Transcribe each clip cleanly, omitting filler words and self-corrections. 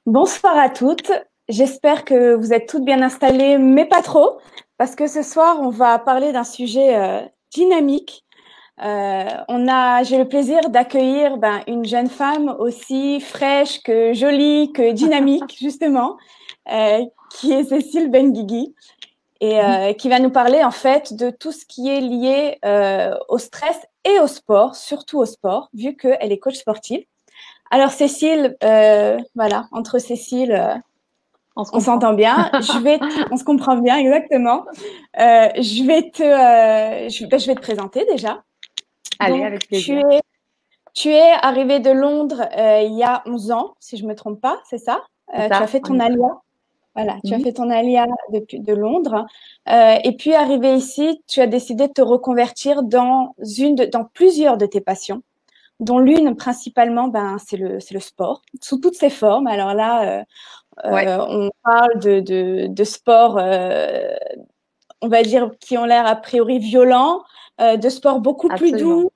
Bonsoir à toutes. J'espère que vous êtes toutes bien installées, mais pas trop, parce que ce soir, on va parler d'un sujet dynamique. J'ai le plaisir d'accueillir une jeune femme aussi fraîche que jolie, que dynamique, justement, qui est Cécile Benguigui, et qui va nous parler en fait de tout ce qui est lié au stress et au sport, surtout au sport, vu qu'elle est coach sportive. Alors Cécile, voilà, entre Cécile, On se on comprend. s'entend bien. On se comprend bien, exactement. Je vais te présenter déjà. Allez, Donc, avec plaisir. tu es arrivée de Londres il y a 11 ans, si je ne me trompe pas, c'est ça? C'est Tu as ça, fait on ton est prêt. alia. Voilà, tu as Mhm. fait ton alia de Londres. Et puis, arrivée ici, tu as décidé de te reconvertir dans plusieurs de tes passions, dont l'une principalement, c'est le sport, sous toutes ses formes. Alors là, Ouais, on parle de sports, on va dire, qui ont l'air a priori violents, de sports beaucoup plus absolument. doux,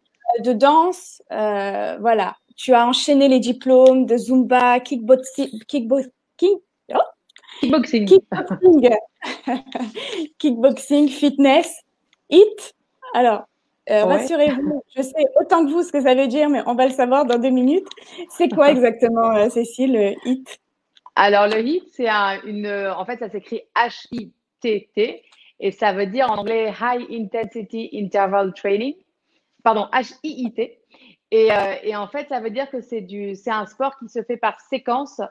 de danse. Voilà. Tu as enchaîné les diplômes de Zumba, oh, Kickboxing. kickboxing, kickboxing, fitness, HIIT. Alors, Ouais. rassurez-vous, je sais autant que vous ce que ça veut dire, mais on va le savoir dans 2 minutes. C'est quoi exactement, Cécile, le HIIT? Alors, le HIIT, en fait, ça s'écrit H-I-T-T et ça veut dire en anglais High Intensity Interval Training. Pardon, H-I-I-T. Et en fait, ça veut dire que c'est un sport qui se fait par séquence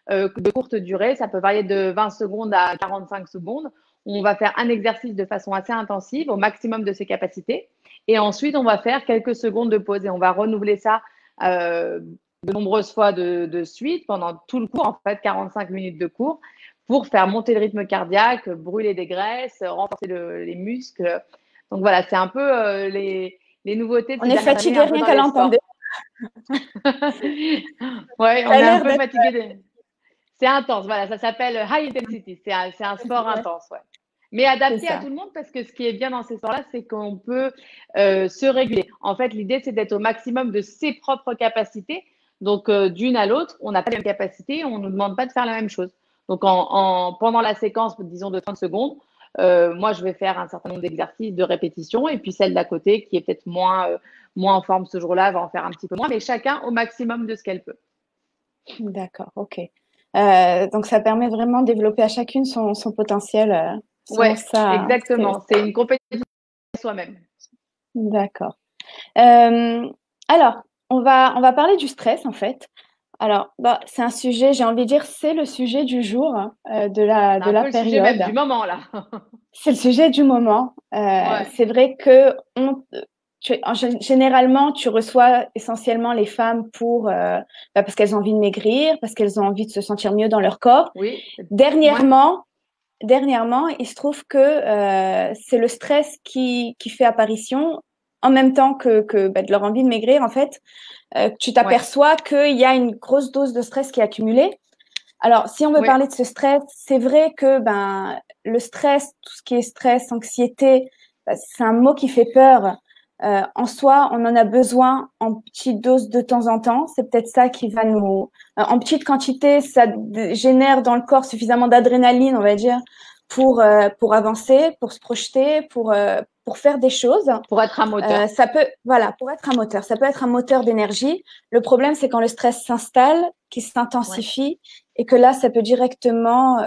de courte durée. Ça peut varier de 20 secondes à 45 secondes. On va faire un exercice de façon assez intensive, au maximum de ses capacités. Et ensuite, on va faire quelques secondes de pause et on va renouveler ça euh, de nombreuses fois de suite pendant tout le cours, en fait, 45 minutes de cours, pour faire monter le rythme cardiaque, brûler des graisses, renforcer les muscles. Donc voilà, c'est un peu les nouveautés de On ces est dernières années fatigué un peu rien dans qu'à les l'entendre. sports. Ouais, Ça on a est un l'air peu d'être. fatigué. C'est intense, voilà, ça s'appelle high intensity. C'est un sport Ouais, intense, ouais. Mais c'est adapté à ça. tout le monde parce que ce qui est bien dans ces sports-là, c'est qu'on peut se réguler. En fait, l'idée, c'est d'être au maximum de ses propres capacités. Donc, d'une à l'autre, on n'a pas les mêmes capacités, on ne nous demande pas de faire la même chose. Donc, pendant la séquence, disons, de 30 secondes, moi, je vais faire un certain nombre d'exercices, de répétitions, et puis celle d'à côté, qui est peut-être moins en forme ce jour-là, va en faire un petit peu moins, mais chacun au maximum de ce qu'elle peut. D'accord, ok. Donc ça permet vraiment de développer à chacune son potentiel selon Ouais, ça. exactement. C'est une compétition soi-même. D'accord. Euh, alors, on va parler du stress en fait. Alors, c'est un sujet, j'ai envie de dire, c'est le sujet du jour, de C'est de un la peu le sujet même période. du moment, là. C'est le sujet du moment. Ouais, C'est vrai que généralement, tu reçois essentiellement les femmes parce qu'elles ont envie de maigrir, parce qu'elles ont envie de se sentir mieux dans leur corps. oui, ouais, Dernièrement, il se trouve que c'est le stress qui fait apparition en même temps que de leur envie de maigrir. En fait, tu ouais, t'aperçois qu'il y a une grosse dose de stress qui est accumulée. Alors, si on veut ouais, parler de ce stress, c'est vrai que le stress, tout ce qui est stress, anxiété, c'est un mot qui fait peur. En soi, on en a besoin en petite dose de temps en temps. C'est peut-être ça qui va en petite quantité, ça génère dans le corps suffisamment d'adrénaline, on va dire, pour avancer, pour se projeter, pour faire des choses. pour être un moteur. Voilà, pour être un moteur. Ça peut être un moteur d'énergie. Le problème, c'est quand le stress s'installe, qu'il Ouais, s'intensifie, et que là, ça peut directement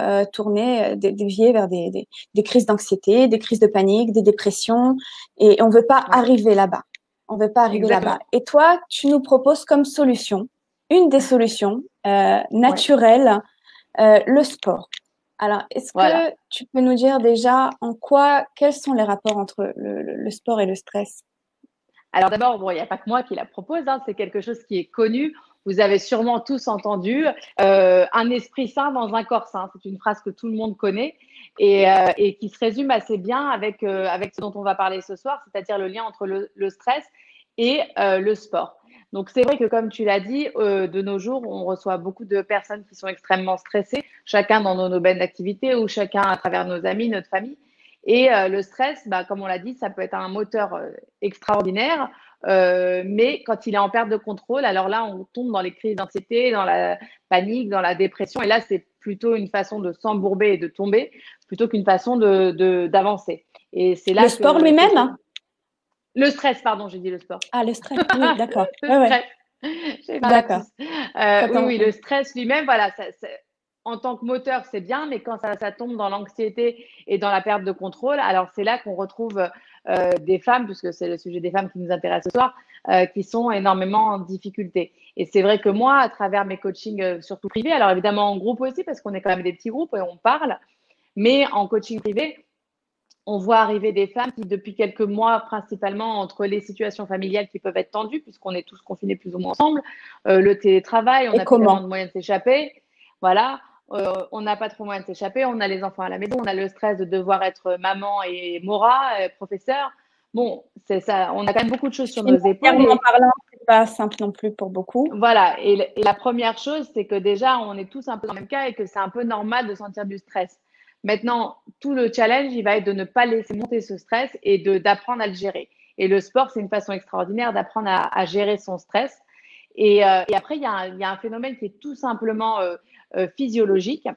dévier vers des crises d'anxiété, des crises de panique, des dépressions, et on veut pas ouais, arriver là-bas. On veut pas arriver là-bas. exactement. Et toi, tu nous proposes comme solution, une des solutions Ouais, naturelles, le sport. Alors, est-ce voilà. que tu peux nous dire déjà quels sont les rapports entre le sport et le stress? Alors d'abord, bon, il n'y a pas que moi qui la propose, hein, c'est quelque chose qui est connu. Vous avez sûrement tous entendu un esprit sain dans un corps sain. C'est une phrase que tout le monde connaît et qui se résume assez bien avec ce dont on va parler ce soir, c'est-à-dire le lien entre le stress et le sport. Donc c'est vrai que comme tu l'as dit, de nos jours, on reçoit beaucoup de personnes qui sont extrêmement stressées, chacun dans nos domaines d'activité ou chacun à travers nos amis, notre famille. Et le stress, bah, comme on l'a dit, ça peut être un moteur extraordinaire Mais quand il est en perte de contrôle, alors là, on tombe dans les crises d'anxiété, dans la panique, dans la dépression. Et là, c'est plutôt une façon de s'embourber et de tomber plutôt qu'une façon d'avancer. Et c'est là Le sport lui-même, hein? Le stress, pardon, j'ai dit le sport. Ah, le stress, oui, d'accord. Le Ouais, ouais, stress. J'ai pas d'accord. lapsus. Oui, le stress lui-même, voilà, en tant que moteur, c'est bien, mais quand ça tombe dans l'anxiété et dans la perte de contrôle, alors c'est là qu'on retrouve des femmes, puisque c'est le sujet des femmes qui nous intéresse ce soir, qui sont énormément en difficulté. Et c'est vrai que moi, à travers mes coachings, surtout privés, alors évidemment en groupe aussi, parce qu'on est quand même des petits groupes et on parle, mais en coaching privé, on voit arriver des femmes qui, depuis quelques mois, principalement entre les situations familiales qui peuvent être tendues, puisqu'on est tous confinés plus ou moins ensemble, le télétravail, on Et n'a plus tellement de comment? moyens de s'échapper. Voilà, on n'a pas trop moyen de s'échapper, on a les enfants à la maison, on a le stress de devoir être maman et Mora, professeur. Bon, c'est ça, on a quand même beaucoup de choses sur nos épaules. Financièrement parlant, c'est pas simple non plus pour beaucoup. Voilà, et la première chose, c'est que déjà, on est tous un peu dans le même cas et que c'est un peu normal de sentir du stress. Maintenant, tout le challenge, il va être de ne pas laisser monter ce stress et d'apprendre à le gérer. Et le sport, c'est une façon extraordinaire d'apprendre à gérer son stress. Et après, il y a un phénomène qui est tout simplement physiologique.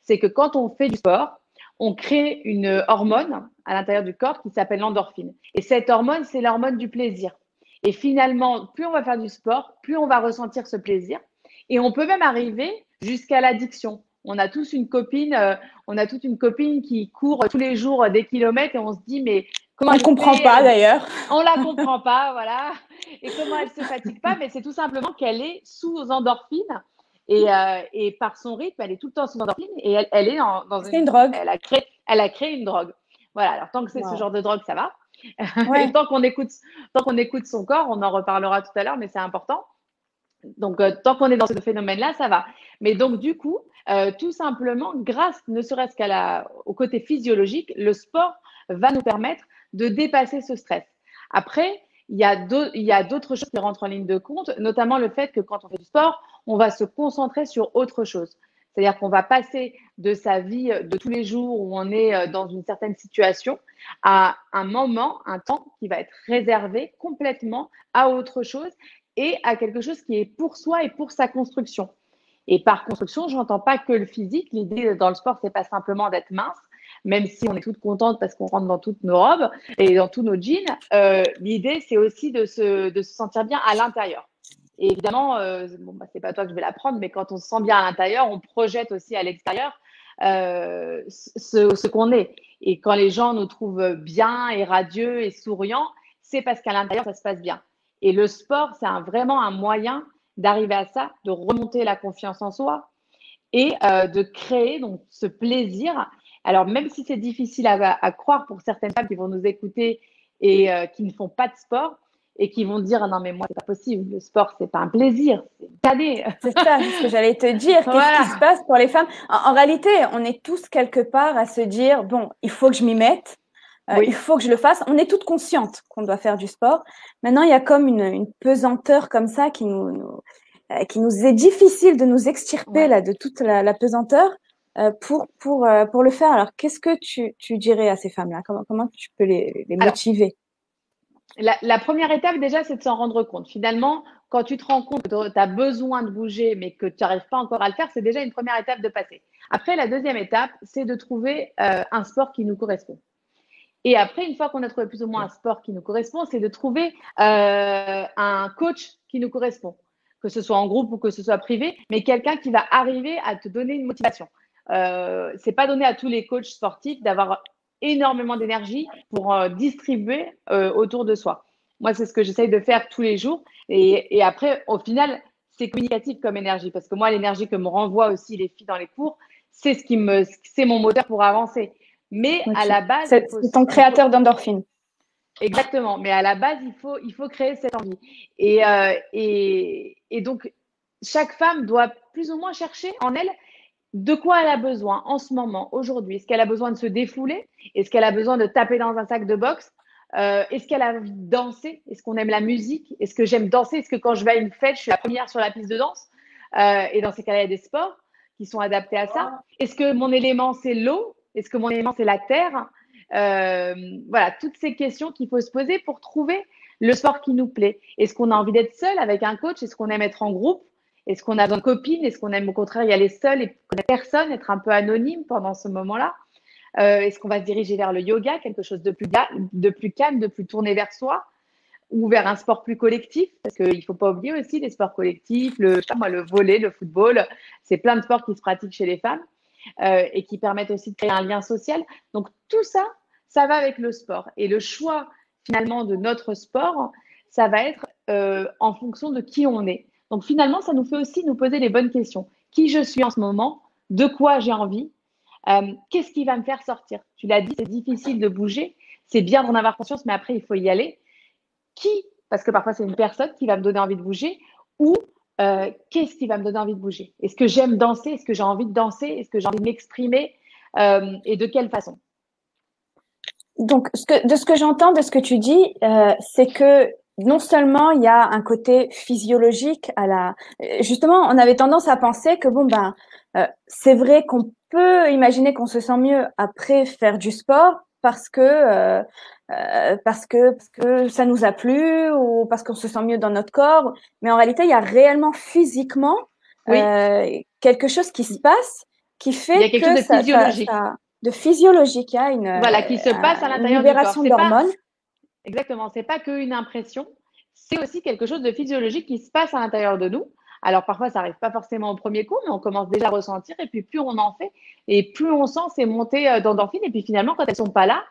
C'est que quand on fait du sport, on crée une hormone à l'intérieur du corps qui s'appelle l'endorphine. Et cette hormone, c'est l'hormone du plaisir. Et finalement, plus on va faire du sport, plus on va ressentir ce plaisir. Et on peut même arriver jusqu'à l'addiction. On a tous une copine, on a toute une copine qui court tous les jours des kilomètres et on se dit mais comment On ne elle comprend fait? pas d'ailleurs. On la comprend pas, voilà. Et comment elle se fatigue pas? Mais c'est tout simplement qu'elle est sous endorphine et par son rythme, elle est tout le temps sous endorphine et elle est dans C'est une, une drogue. elle a créé une drogue. Voilà. Alors tant que c'est ce Wow. genre de drogue, ça va. Et Ouais. tant qu'on écoute son corps, on en reparlera tout à l'heure, mais c'est important. Donc, tant qu'on est dans ce phénomène-là, ça va. Mais donc, du coup, tout simplement, grâce ne serait-ce au côté physiologique, le sport va nous permettre de dépasser ce stress. Après, il y a d'autres choses qui rentrent en ligne de compte, notamment le fait que quand on fait du sport, on va se concentrer sur autre chose. C'est-à-dire qu'on va passer de sa vie de tous les jours où on est dans une certaine situation à un moment, un temps qui va être réservé complètement à autre chose et à quelque chose qui est pour soi et pour sa construction. Et par construction, je n'entends pas que le physique. L'idée dans le sport, c'est pas simplement d'être mince, même si on est toutes contentes parce qu'on rentre dans toutes nos robes et dans tous nos jeans. L'idée, c'est aussi de se sentir bien à l'intérieur. Et évidemment, bon, bah, c'est pas toi que je vais l'apprendre, mais quand on se sent bien à l'intérieur, on projette aussi à l'extérieur ce qu'on est. Et quand les gens nous trouvent bien et radieux et souriants, c'est parce qu'à l'intérieur, ça se passe bien. Et le sport, c'est vraiment un moyen d'arriver à ça, de remonter la confiance en soi et de créer donc ce plaisir. Alors, même si c'est difficile à croire pour certaines femmes qui vont nous écouter et qui ne font pas de sport et qui vont dire non mais moi c'est pas possible, le sport c'est pas un plaisir, c'est cadet. C'est ça, c'est ce que j'allais te dire. Voilà. Qu'est-ce qui se passe pour les femmes? En réalité, on est tous quelque part à se dire, bon, il faut que je m'y mette, Oui. il faut que je le fasse. On est toutes conscientes qu'on doit faire du sport. Maintenant, il y a comme une pesanteur comme ça qui nous est difficile de nous extirper là, de toute la pesanteur pour le faire. Alors, qu'est-ce que tu dirais à ces femmes-là? Comment tu peux les motiver? La première étape, déjà, c'est de s'en rendre compte. Finalement, quand tu te rends compte que tu as besoin de bouger, mais que tu n'arrives pas encore à le faire, c'est déjà une première étape de passer. Après, la deuxième étape, c'est de trouver un sport qui nous correspond. Et après, une fois qu'on a trouvé plus ou moins un sport qui nous correspond, c'est de trouver un coach qui nous correspond, que ce soit en groupe ou que ce soit privé, mais quelqu'un qui va arriver à te donner une motivation. C'est pas donné à tous les coachs sportifs d'avoir énormément d'énergie pour distribuer autour de soi. Moi, c'est ce que j'essaye de faire tous les jours. Et après, au final, c'est communicatif comme énergie, parce que moi, l'énergie que me renvoient aussi les filles dans les cours, c'est mon moteur pour avancer. Mais à la base, c'est ton créateur d'endorphine. Exactement. Mais à la base, il faut créer cette envie. Et donc, chaque femme doit plus ou moins chercher en elle de quoi elle a besoin en ce moment, aujourd'hui. Est-ce qu'elle a besoin de se défouler? Est-ce qu'elle a besoin de taper dans un sac de boxe? Est-ce qu'elle a envie de danser? Est-ce qu'on aime la musique? Est-ce que j'aime danser? Est-ce que quand je vais à une fête, je suis la première sur la piste de danse? Et dans ces cas-là, il y a des sports qui sont adaptés à ça. Est-ce que mon élément, c'est l'eau? Est-ce que mon élément, c'est la terre? Voilà, toutes ces questions qu'il faut se poser pour trouver le sport qui nous plaît. Est-ce qu'on a envie d'être seul avec un coach? Est-ce qu'on aime être en groupe? Est-ce qu'on a besoin de copines? Est-ce qu'on aime au contraire y aller seul et connaître personne, être un peu anonyme pendant ce moment-là? Est-ce qu'on va se diriger vers le yoga, quelque chose de plus calme, de plus tourné vers soi, ou vers un sport plus collectif? Parce qu'il ne faut pas oublier aussi les sports collectifs, je sais pas moi, le volley, le football, c'est plein de sports qui se pratiquent chez les femmes et qui permettent aussi de créer un lien social. Donc tout ça, ça va avec le sport. Et le choix finalement de notre sport, ça va être en fonction de qui on est. Donc finalement, ça nous fait aussi nous poser les bonnes questions. Qui je suis en ce moment? De quoi j'ai envie? Qu'est-ce qui va me faire sortir? Tu l'as dit, c'est difficile de bouger. C'est bien d'en avoir conscience, mais après, il faut y aller. Qui? Parce que parfois, c'est une personne qui va me donner envie de bouger. Ou qu'est-ce qui va me donner envie de bouger? Est-ce que j'aime danser? Est-ce que j'ai envie de danser? Est-ce que j'ai envie de m'exprimer? Et de quelle façon? Donc, de ce que j'entends, de ce que tu dis, c'est que non seulement il y a un côté physiologique justement, on avait tendance à penser que c'est vrai qu'on peut imaginer qu'on se sent mieux après faire du sport parce que ça nous a plu ou parce qu'on se sent mieux dans notre corps, mais en réalité, il y a réellement physiquement Oui. quelque chose qui se passe qui fait il y a quelque chose de physiologique. De physiologique, il y a une voilà, qui se passe à l'intérieur libération du corps. d'hormones. Exactement, c'est pas qu'une impression, c'est aussi quelque chose de physiologique qui se passe à l'intérieur de nous. Alors parfois, ça n'arrive pas forcément au premier coup, mais on commence déjà à ressentir. Et puis plus on en fait, et plus on sent ces montées d'endorphines. Et puis finalement, quand elles sont pas là,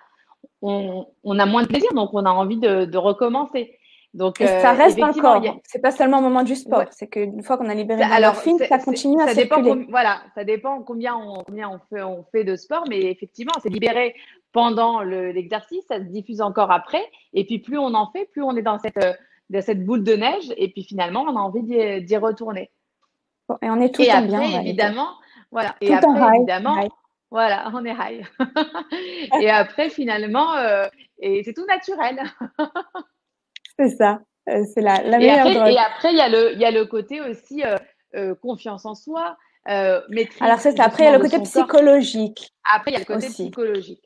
on a moins de plaisir, donc on a envie de recommencer. Donc, et ça reste dans le corps. C'est pas seulement au moment du sport. Ouais. C'est qu'une fois qu'on a libéré l'endorphine, ça continue à circuler. Voilà, ça dépend combien on fait de sport, mais effectivement, c'est libéré pendant l'exercice, ça se diffuse encore après. Et puis plus on en fait, plus on est dans cette boule de neige. Et puis finalement, on a envie d'y retourner. Et on est tout en bien. Et après, évidemment, voilà. Et après, évidemment, voilà, on est high. Et après, finalement, et c'est tout naturel. C'est ça. C'est la meilleure drogue. Et après, il y a le côté aussi confiance en soi, maîtrise. Alors, c'est ça. Après, il y a le côté psychologique. Après, il y a le côté psychologique.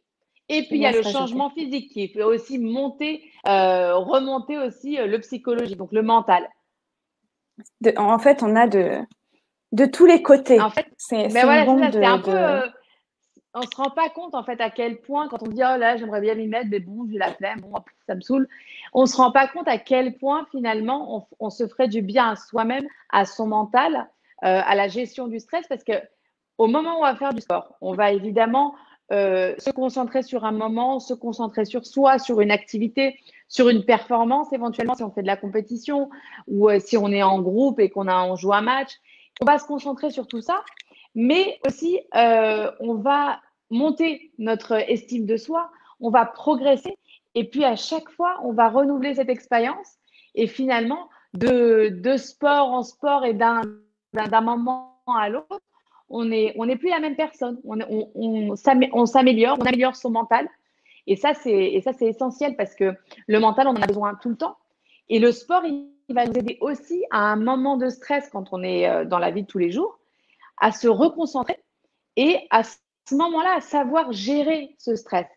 Et puis, il y a le changement physique qui peut aussi remonter aussi le psychologique, donc le mental. En fait, on a de tous les côtés. En fait, c'est un peu… on ne se rend pas compte en fait à quel point quand on dit oh là j'aimerais bien m'y mettre mais bon j'ai la flemme, bon ça me saoule, on ne se rend pas compte à quel point finalement on se ferait du bien à soi-même, à son mental, à la gestion du stress, parce que au moment où on va faire du sport, on va évidemment se concentrer sur un moment, se concentrer sur soi, sur une activité, sur une performance éventuellement si on fait de la compétition ou si on est en groupe et on joue un match, on va se concentrer sur tout ça. Mais aussi, on va monter notre estime de soi, on va progresser et puis à chaque fois, on va renouveler cette expérience et finalement, de sport en sport et d'un moment à l'autre, on n'est plus la même personne. On s'améliore, on améliore son mental et ça, c'est essentiel parce que le mental, on en a besoin tout le temps. Et le sport, il va nous aider aussi à un moment de stress quand on est dans la vie de tous les jours, à se reconcentrer et à ce moment-là, à savoir gérer ce stress.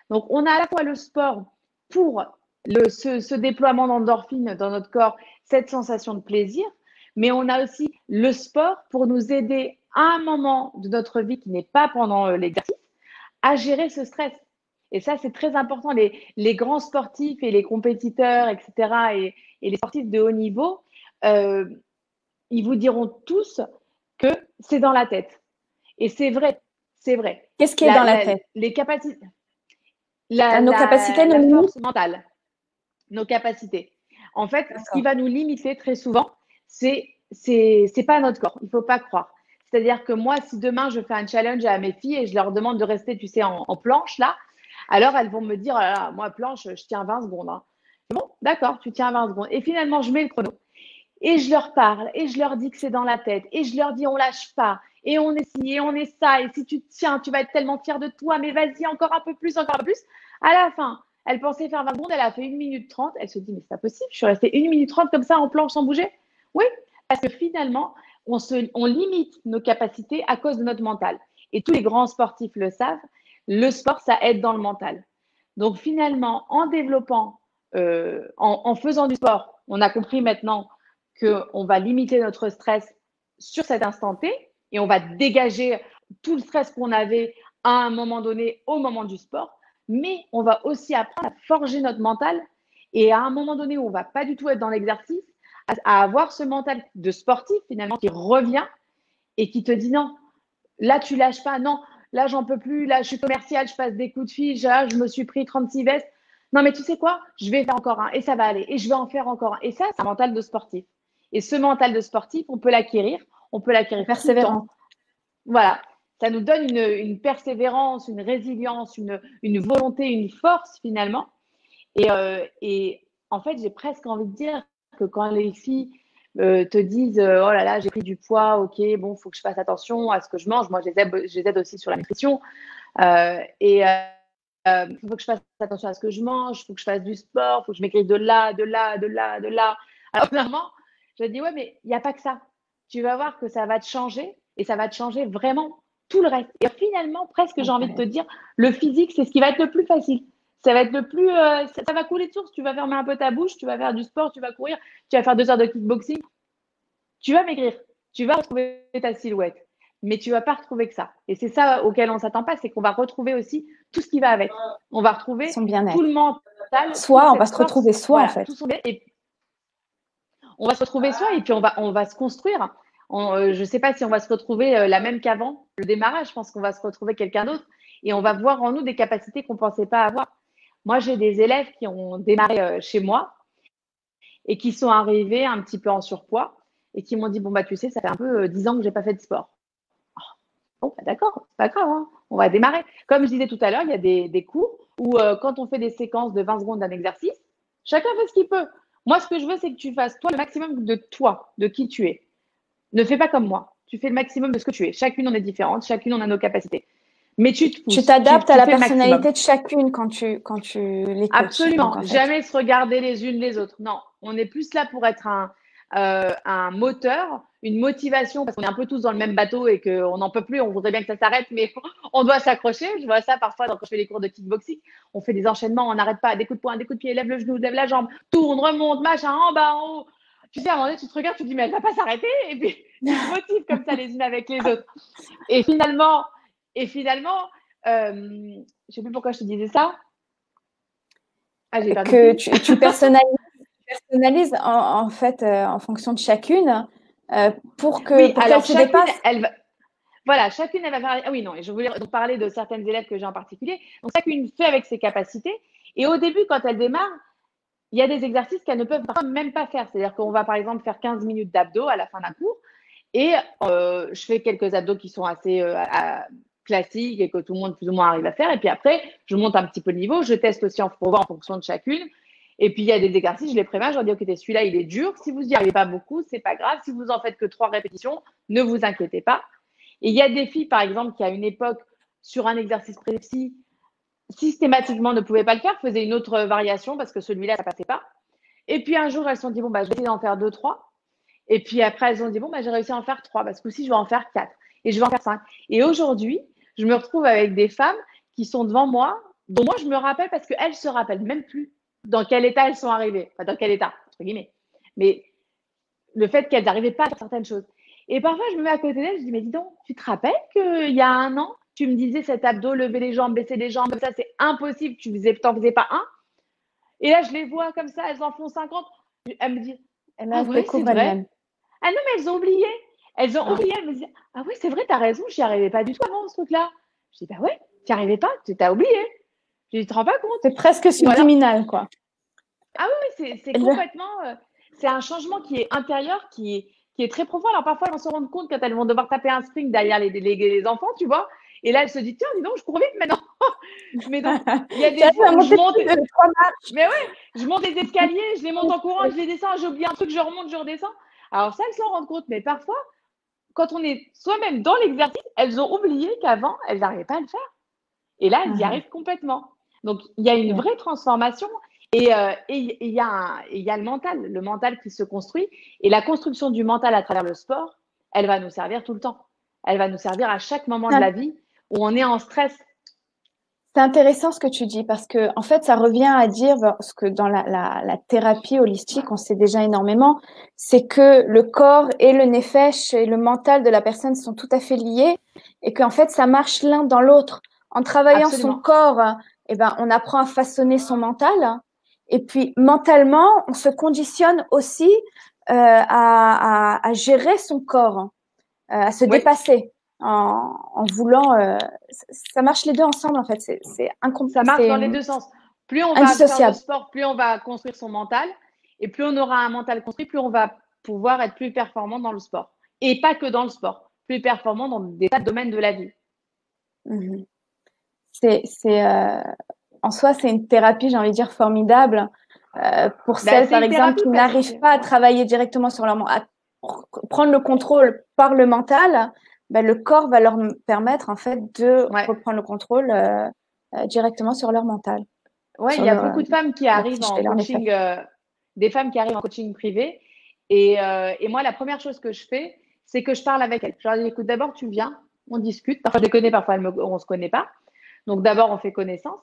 Donc, on a à la fois le sport pour ce déploiement d'endorphines dans notre corps, cette sensation de plaisir, mais on a aussi le sport pour nous aider à un moment de notre vie qui n'est pas pendant l'exercice à gérer ce stress. Et ça, c'est très important. Les grands sportifs et les compétiteurs, etc., et les sportifs de haut niveau, ils vous diront tous que c'est dans la tête. Et c'est vrai, c'est vrai. Qu'est-ce qui est dans la tête? Les capacités. Nos capacités, la force mentale. Nos capacités. En fait, ce qui va nous limiter très souvent, c'est pas notre corps. Il ne faut pas croire. C'est-à-dire que moi, si demain je fais un challenge à mes filles et je leur demande de rester, tu sais, en planche là, alors elles vont me dire, oh là là, moi planche, je tiens 20 secondes. Hein. Bon, d'accord, tu tiens 20 secondes. Et finalement, je mets le chrono. Et je leur parle, et je leur dis que c'est dans la tête, et je leur dis on lâche pas, et on est ci, et on est ça, et si tu tiens, tu vas être tellement fière de toi, mais vas-y, encore un peu plus, encore un peu plus. À la fin, elle pensait faire 20 secondes, elle a fait 1 minute 30, elle se dit mais c'est pas possible, je suis restée 1 minute 30 comme ça en planche sans bouger. Oui, parce que finalement, on limite nos capacités à cause de notre mental. Et tous les grands sportifs le savent, le sport, ça aide dans le mental. Donc finalement, en développant en faisant du sport, on a compris maintenant qu'on va limiter notre stress sur cet instant T et on va dégager tout le stress qu'on avait à un moment donné au moment du sport. Mais on va aussi apprendre à forger notre mental et à un moment donné où on ne va pas du tout être dans l'exercice, à avoir ce mental de sportif finalement qui revient et qui te dit non, là tu lâches pas, non, là j'en peux plus, là je suis commercial, je passe des coups de fil, je me suis pris 36 vestes. Non mais tu sais quoi, je vais faire encore un et ça va aller et je vais en faire encore un. Et ça, c'est un mental de sportif. Et ce mental de sportif, on peut l'acquérir tout le temps. Voilà, ça nous donne une persévérance, une résilience, une volonté, une force finalement. Et en fait, j'ai presque envie de dire que quand les filles te disent oh là là, j'ai pris du poids, ok, bon, il faut que je fasse attention à ce que je mange. Moi, je les aide aussi sur la nutrition. Il faut que je fasse attention à ce que je mange, il faut que je fasse du sport, il faut que je maigrisse de là, de là, de là, de là. Alors, finalement, je dis ouais, mais il n'y a pas que ça. Tu vas voir que ça va te changer et ça va te changer vraiment tout le reste. Et finalement, presque, j'ai envie de te dire, le physique, c'est ce qui va être le plus facile. Ça va être le plus, ça va couler de source. Tu vas fermer un peu ta bouche, tu vas faire du sport, tu vas courir, tu vas faire 2 heures de kickboxing. Tu vas maigrir, tu vas retrouver ta silhouette, mais tu vas pas retrouver que ça. Et c'est ça auquel on s'attend pas, c'est qu'on va retrouver aussi tout ce qui va avec. On va retrouver son bien-être, tout le mental. Soi, on va se retrouver soi en fait. On va se retrouver soi et puis on va se construire. Je ne sais pas si on va se retrouver la même qu'avant le démarrage. Je pense qu'on va se retrouver quelqu'un d'autre et on va voir en nous des capacités qu'on ne pensait pas avoir. Moi, j'ai des élèves qui ont démarré chez moi et qui sont arrivés un petit peu en surpoids et qui m'ont dit bon bah tu sais, ça fait un peu 10 ans que j'ai pas fait de sport. Bon, bah, d'accord, c'est pas grave, hein, on va démarrer. Comme je disais tout à l'heure, il y a des cours où quand on fait des séquences de 20 secondes d'un exercice, chacun fait ce qu'il peut. Moi, ce que je veux, c'est que tu fasses toi le maximum de toi, de qui tu es. Ne fais pas comme moi. Tu fais le maximum de ce que tu es. Chacune, on est différente. Chacune, on a nos capacités. Mais tu te pousses. Tu t'adaptes à la personnalité de chacune quand tu les coaches. Absolument. Donc, en fait, jamais se regarder les unes les autres. Non, on est plus là pour être un moteur, une motivation, parce qu'on est un peu tous dans le même bateau et qu'on n'en peut plus, on voudrait bien que ça s'arrête, mais on doit s'accrocher. Je vois ça parfois quand je fais les cours de kickboxing. On fait des enchaînements, on n'arrête pas, des coups de poing, des coups de pied, lève le genou, lève la jambe, tourne, remonte, machin, en bas, en haut. Tu sais, à un moment donné, tu te regardes, tu te dis, mais elle ne va pas s'arrêter. Et puis, tu te motives comme ça les unes avec les autres. Et finalement, je ne sais plus pourquoi je te disais ça. Ah, que tu personnalises en fait en fonction de chacune pour que alors, se dépasse. Voilà, chacune, elle va faire. Ah oui, non, et je voulais donc parler de certaines élèves que j'ai en particulier. Donc, chacune fait avec ses capacités. Et au début, quand elle démarre, il y a des exercices qu'elles ne peuvent même pas faire. C'est-à-dire qu'on va, par exemple, faire 15 minutes d'abdos à la fin d'un cours. Et je fais quelques abdos qui sont assez classiques et que tout le monde, plus ou moins, arrive à faire. Et puis après, je monte un petit peu le niveau. Je teste aussi pour voir en fonction de chacune. Et puis, il y a des exercices, je les préviens, je leur dis, OK, celui-là, il est dur. Si vous n'y arrivez pas beaucoup, c'est pas grave. Si vous en faites que 3 répétitions, ne vous inquiétez pas. Et il y a des filles, par exemple, qui à une époque, sur un exercice précis, systématiquement ne pouvaient pas le faire, faisaient une autre variation parce que celui-là, ça passait pas. Et puis un jour, elles se sont dit, bon, bah, je vais essayer d'en faire 2, 3. Et puis après, elles ont dit, bon, bah, j'ai réussi à en faire 3 parce que si je vais en faire 4 et je vais en faire 5. Et aujourd'hui, je me retrouve avec des femmes qui sont devant moi, dont moi, je me rappelle parce qu'elles se rappellent même plus dans quel état elles sont arrivées. Enfin, dans quel état, entre guillemets. Mais le fait qu'elles n'arrivaient pas à faire certaines choses. Et parfois, je me mets à côté d'elles, je dis, mais dis donc, tu te rappelles qu'il y a un an, tu me disais cet abdo, lever les jambes, baisser les jambes, comme ça, c'est impossible, tu n'en faisais pas un. Et là, je les vois comme ça, elles en font 50. Elles me disent, ah ouais, c'est vrai. Ah non, mais elles ont oublié. Elles ont oublié, elles me disent, ah oui, c'est vrai, t'as raison, j'y arrivais pas du tout avant ce truc-là. Je dis, bah ouais, t'y arrivais pas, tu t'as oublié. Je dis, tu te rends pas compte. C'est presque subliminal, quoi. Ah oui, c'est complètement, c'est un changement qui est intérieur, qui est très profond. Alors parfois, elles vont se rendre compte quand elles vont devoir taper un sprint derrière les enfants, tu vois. Et là, elles se disent, tiens, dis donc, je cours vite maintenant. Mais donc, il y a des fois où je monte les escaliers, je les monte en courant, je les descends, j'oublie un truc, je remonte, je redescends. Alors ça, elles s'en rendent compte. Mais parfois, quand on est soi-même dans l'exercice, elles ont oublié qu'avant, elles n'arrivaient pas à le faire. Et là, elles y arrivent complètement. Donc, il y a une vraie transformation. Et il y a le mental qui se construit. Et la construction du mental à travers le sport, elle va nous servir tout le temps. Elle va nous servir à chaque moment de la vie où on est en stress. C'est intéressant ce que tu dis parce que en fait, ça revient à dire ce que dans la thérapie holistique, on sait déjà énormément, c'est que le corps et le nefesh et le mental de la personne sont tout à fait liés et qu'en fait, ça marche l'un dans l'autre. En travaillant son Absolument. corps, eh ben, on apprend à façonner son mental et puis mentalement, on se conditionne aussi à gérer son corps, à se Oui, dépasser en voulant. Ça marche les deux ensemble en fait. C'est ça marche dans les deux sens. Plus on va faire de indissociable. sport, plus on va construire son mental. Et plus on aura un mental construit, plus on va pouvoir être plus performant dans le sport. Et pas que dans le sport, plus performant dans des tas de domaines de la vie. Mhm. C'est en soi, c'est une thérapie, j'ai envie de dire, formidable pour Ben, celles, c'est par une exemple, thérapie qui parce que n'arrivent pas à travailler directement sur leur à prendre le contrôle par le mental. Ben, le corps va leur permettre en fait de ouais. reprendre le contrôle directement sur leur mental, Ouais, il sur y a leur beaucoup de femmes qui la arrivent psyché, en leur nefesh. coaching, des femmes qui arrivent en coaching privé. Et moi, la première chose que je fais, c'est que je parle avec elles. Je leur dis, écoute, d'abord, tu viens, on discute. Parfois, je les connais, parfois, on ne se connaît pas. Donc, d'abord, on fait connaissance.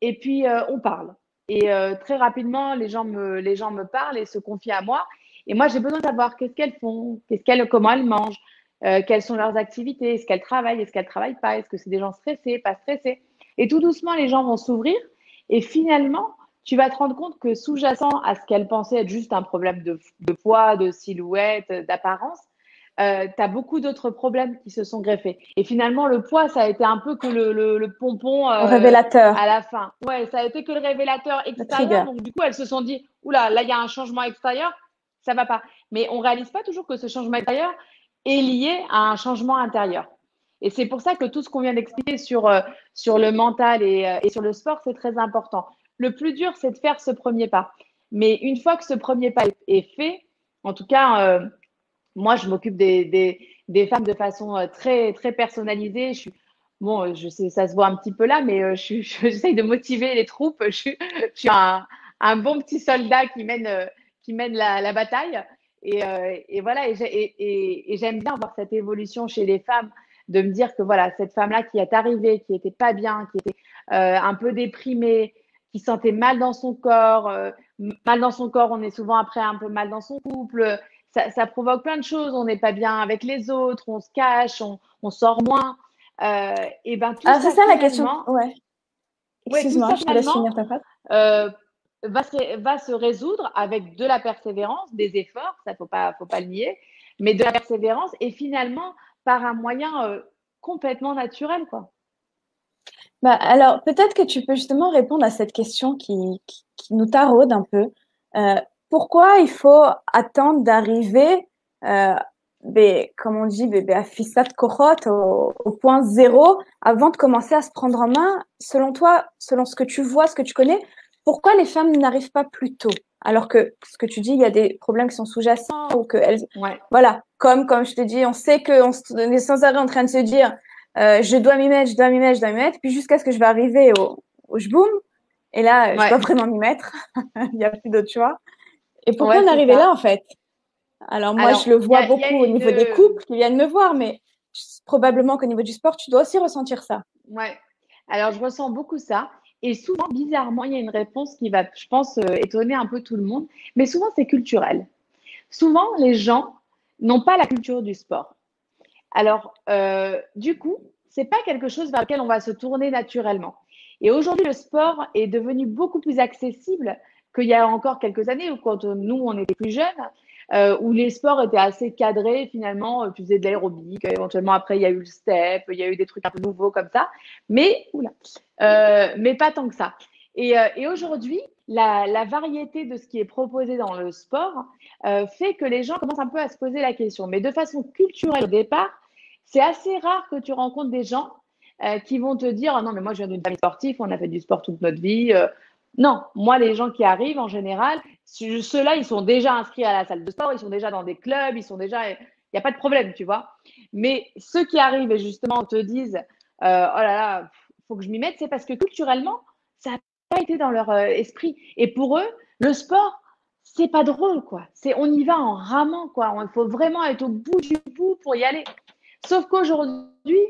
Et puis, on parle. Et très rapidement, les gens me parlent et se confient à moi. Et moi, j'ai besoin de savoir qu'est-ce qu'elles font, comment elles mangent, quelles sont leurs activités, est-ce qu'elles travaillent pas, est-ce que c'est des gens stressés, pas stressés. Et tout doucement, les gens vont s'ouvrir. Et finalement, tu vas te rendre compte que sous-jacent à ce qu'elle pensait être juste un problème de poids, de silhouette, d'apparence, tu as beaucoup d'autres problèmes qui se sont greffés. Et finalement, le poids, ça a été un peu que le pompon Révélateur, à la fin. Ouais, ça a été que le révélateur le extérieur. trigger. Donc, du coup, elles se sont dit, oula, là, il y a un changement extérieur, ça va pas. Mais on réalise pas toujours que ce changement extérieur est lié à un changement intérieur. Et c'est pour ça que tout ce qu'on vient d'expliquer sur le mental et sur le sport, c'est très important. Le plus dur, c'est de faire ce premier pas. Mais une fois que ce premier pas est fait, en tout cas, moi, je m'occupe des femmes de façon très, très personnalisée. Bon, je sais, ça se voit un petit peu là, mais j'essaye de motiver les troupes. Je suis un bon petit soldat qui mène la bataille. Et voilà, et j'aime bien voir cette évolution chez les femmes, de me dire que voilà, cette femme-là qui est arrivée, qui était pas bien, qui était un peu déprimée, qui sentait mal dans son corps, on est souvent après un peu mal dans son couple, ça provoque plein de choses. On n'est pas bien avec les autres, on se cache, on sort moins. Et ben Alors c'est ça la question. Ouais. tout Excuse-moi, ça je te laisse finalement finir ta phrase. euh, va se résoudre avec de la persévérance, des efforts, ça faut pas le nier, mais de la persévérance et finalement par un moyen complètement naturel, quoi. Bah, alors, peut-être que tu peux justement répondre à cette question qui nous taraude un peu. Euh, Pourquoi il faut attendre d'arriver, comme on dit, à Fissat Kohot, au point zéro, avant de commencer à se prendre en main? Selon toi, selon ce que tu vois, ce que tu connais, pourquoi les femmes n'arrivent pas plus tôt? Alors que, ce que tu dis, il y a des problèmes qui sont sous-jacents ou que elles, Ouais. voilà, comme je te dis, on sait qu'on est sans arrêt en train de se dire, je dois m'y mettre, je dois m'y mettre, je dois m'y mettre, puis jusqu'à ce que je vais arriver au jboum, et là, je Ouais, dois vraiment m'y mettre, il n'y a plus d'autre choix. Et pourquoi ouais, en c'est arriver là, ça. en fait? Alors moi, je Alors, le vois il y a beaucoup au niveau des une, couples qui viennent me voir, mais probablement qu'au niveau du sport, tu dois aussi ressentir ça. ouais. Alors, je ressens beaucoup ça. Et souvent, bizarrement, il y a une réponse qui va, je pense, étonner un peu tout le monde. Mais souvent, c'est culturel. Souvent, les gens n'ont pas la culture du sport. Alors, du coup, c'est pas quelque chose vers lequel on va se tourner naturellement. Et aujourd'hui, le sport est devenu beaucoup plus accessible qu'il y a encore quelques années, où quand nous, on était plus jeunes, où les sports étaient assez cadrés finalement. Tu faisais de l'aérobic, éventuellement après, il y a eu le step, il y a eu des trucs un peu nouveaux comme ça. Mais pas tant que ça. Et aujourd'hui, la variété de ce qui est proposé dans le sport fait que les gens commencent un peu à se poser la question. Mais de façon culturelle au départ, c'est assez rare que tu rencontres des gens qui vont te dire ah non, mais moi je viens d'une famille sportive, on a fait du sport toute notre vie. Non, moi, les gens qui arrivent en général, ceux-là, ils sont déjà inscrits à la salle de sport, ils sont déjà dans des clubs, ils sont déjà. Il n'y a pas de problème, tu vois. Mais ceux qui arrivent et justement te disent oh là là, faut que je m'y mette, c'est parce que culturellement, ça n'a pas été dans leur esprit. Et pour eux, le sport, c'est pas drôle, quoi. On y va en ramant, quoi. Il faut vraiment être au bout du bout pour y aller. Sauf qu'aujourd'hui,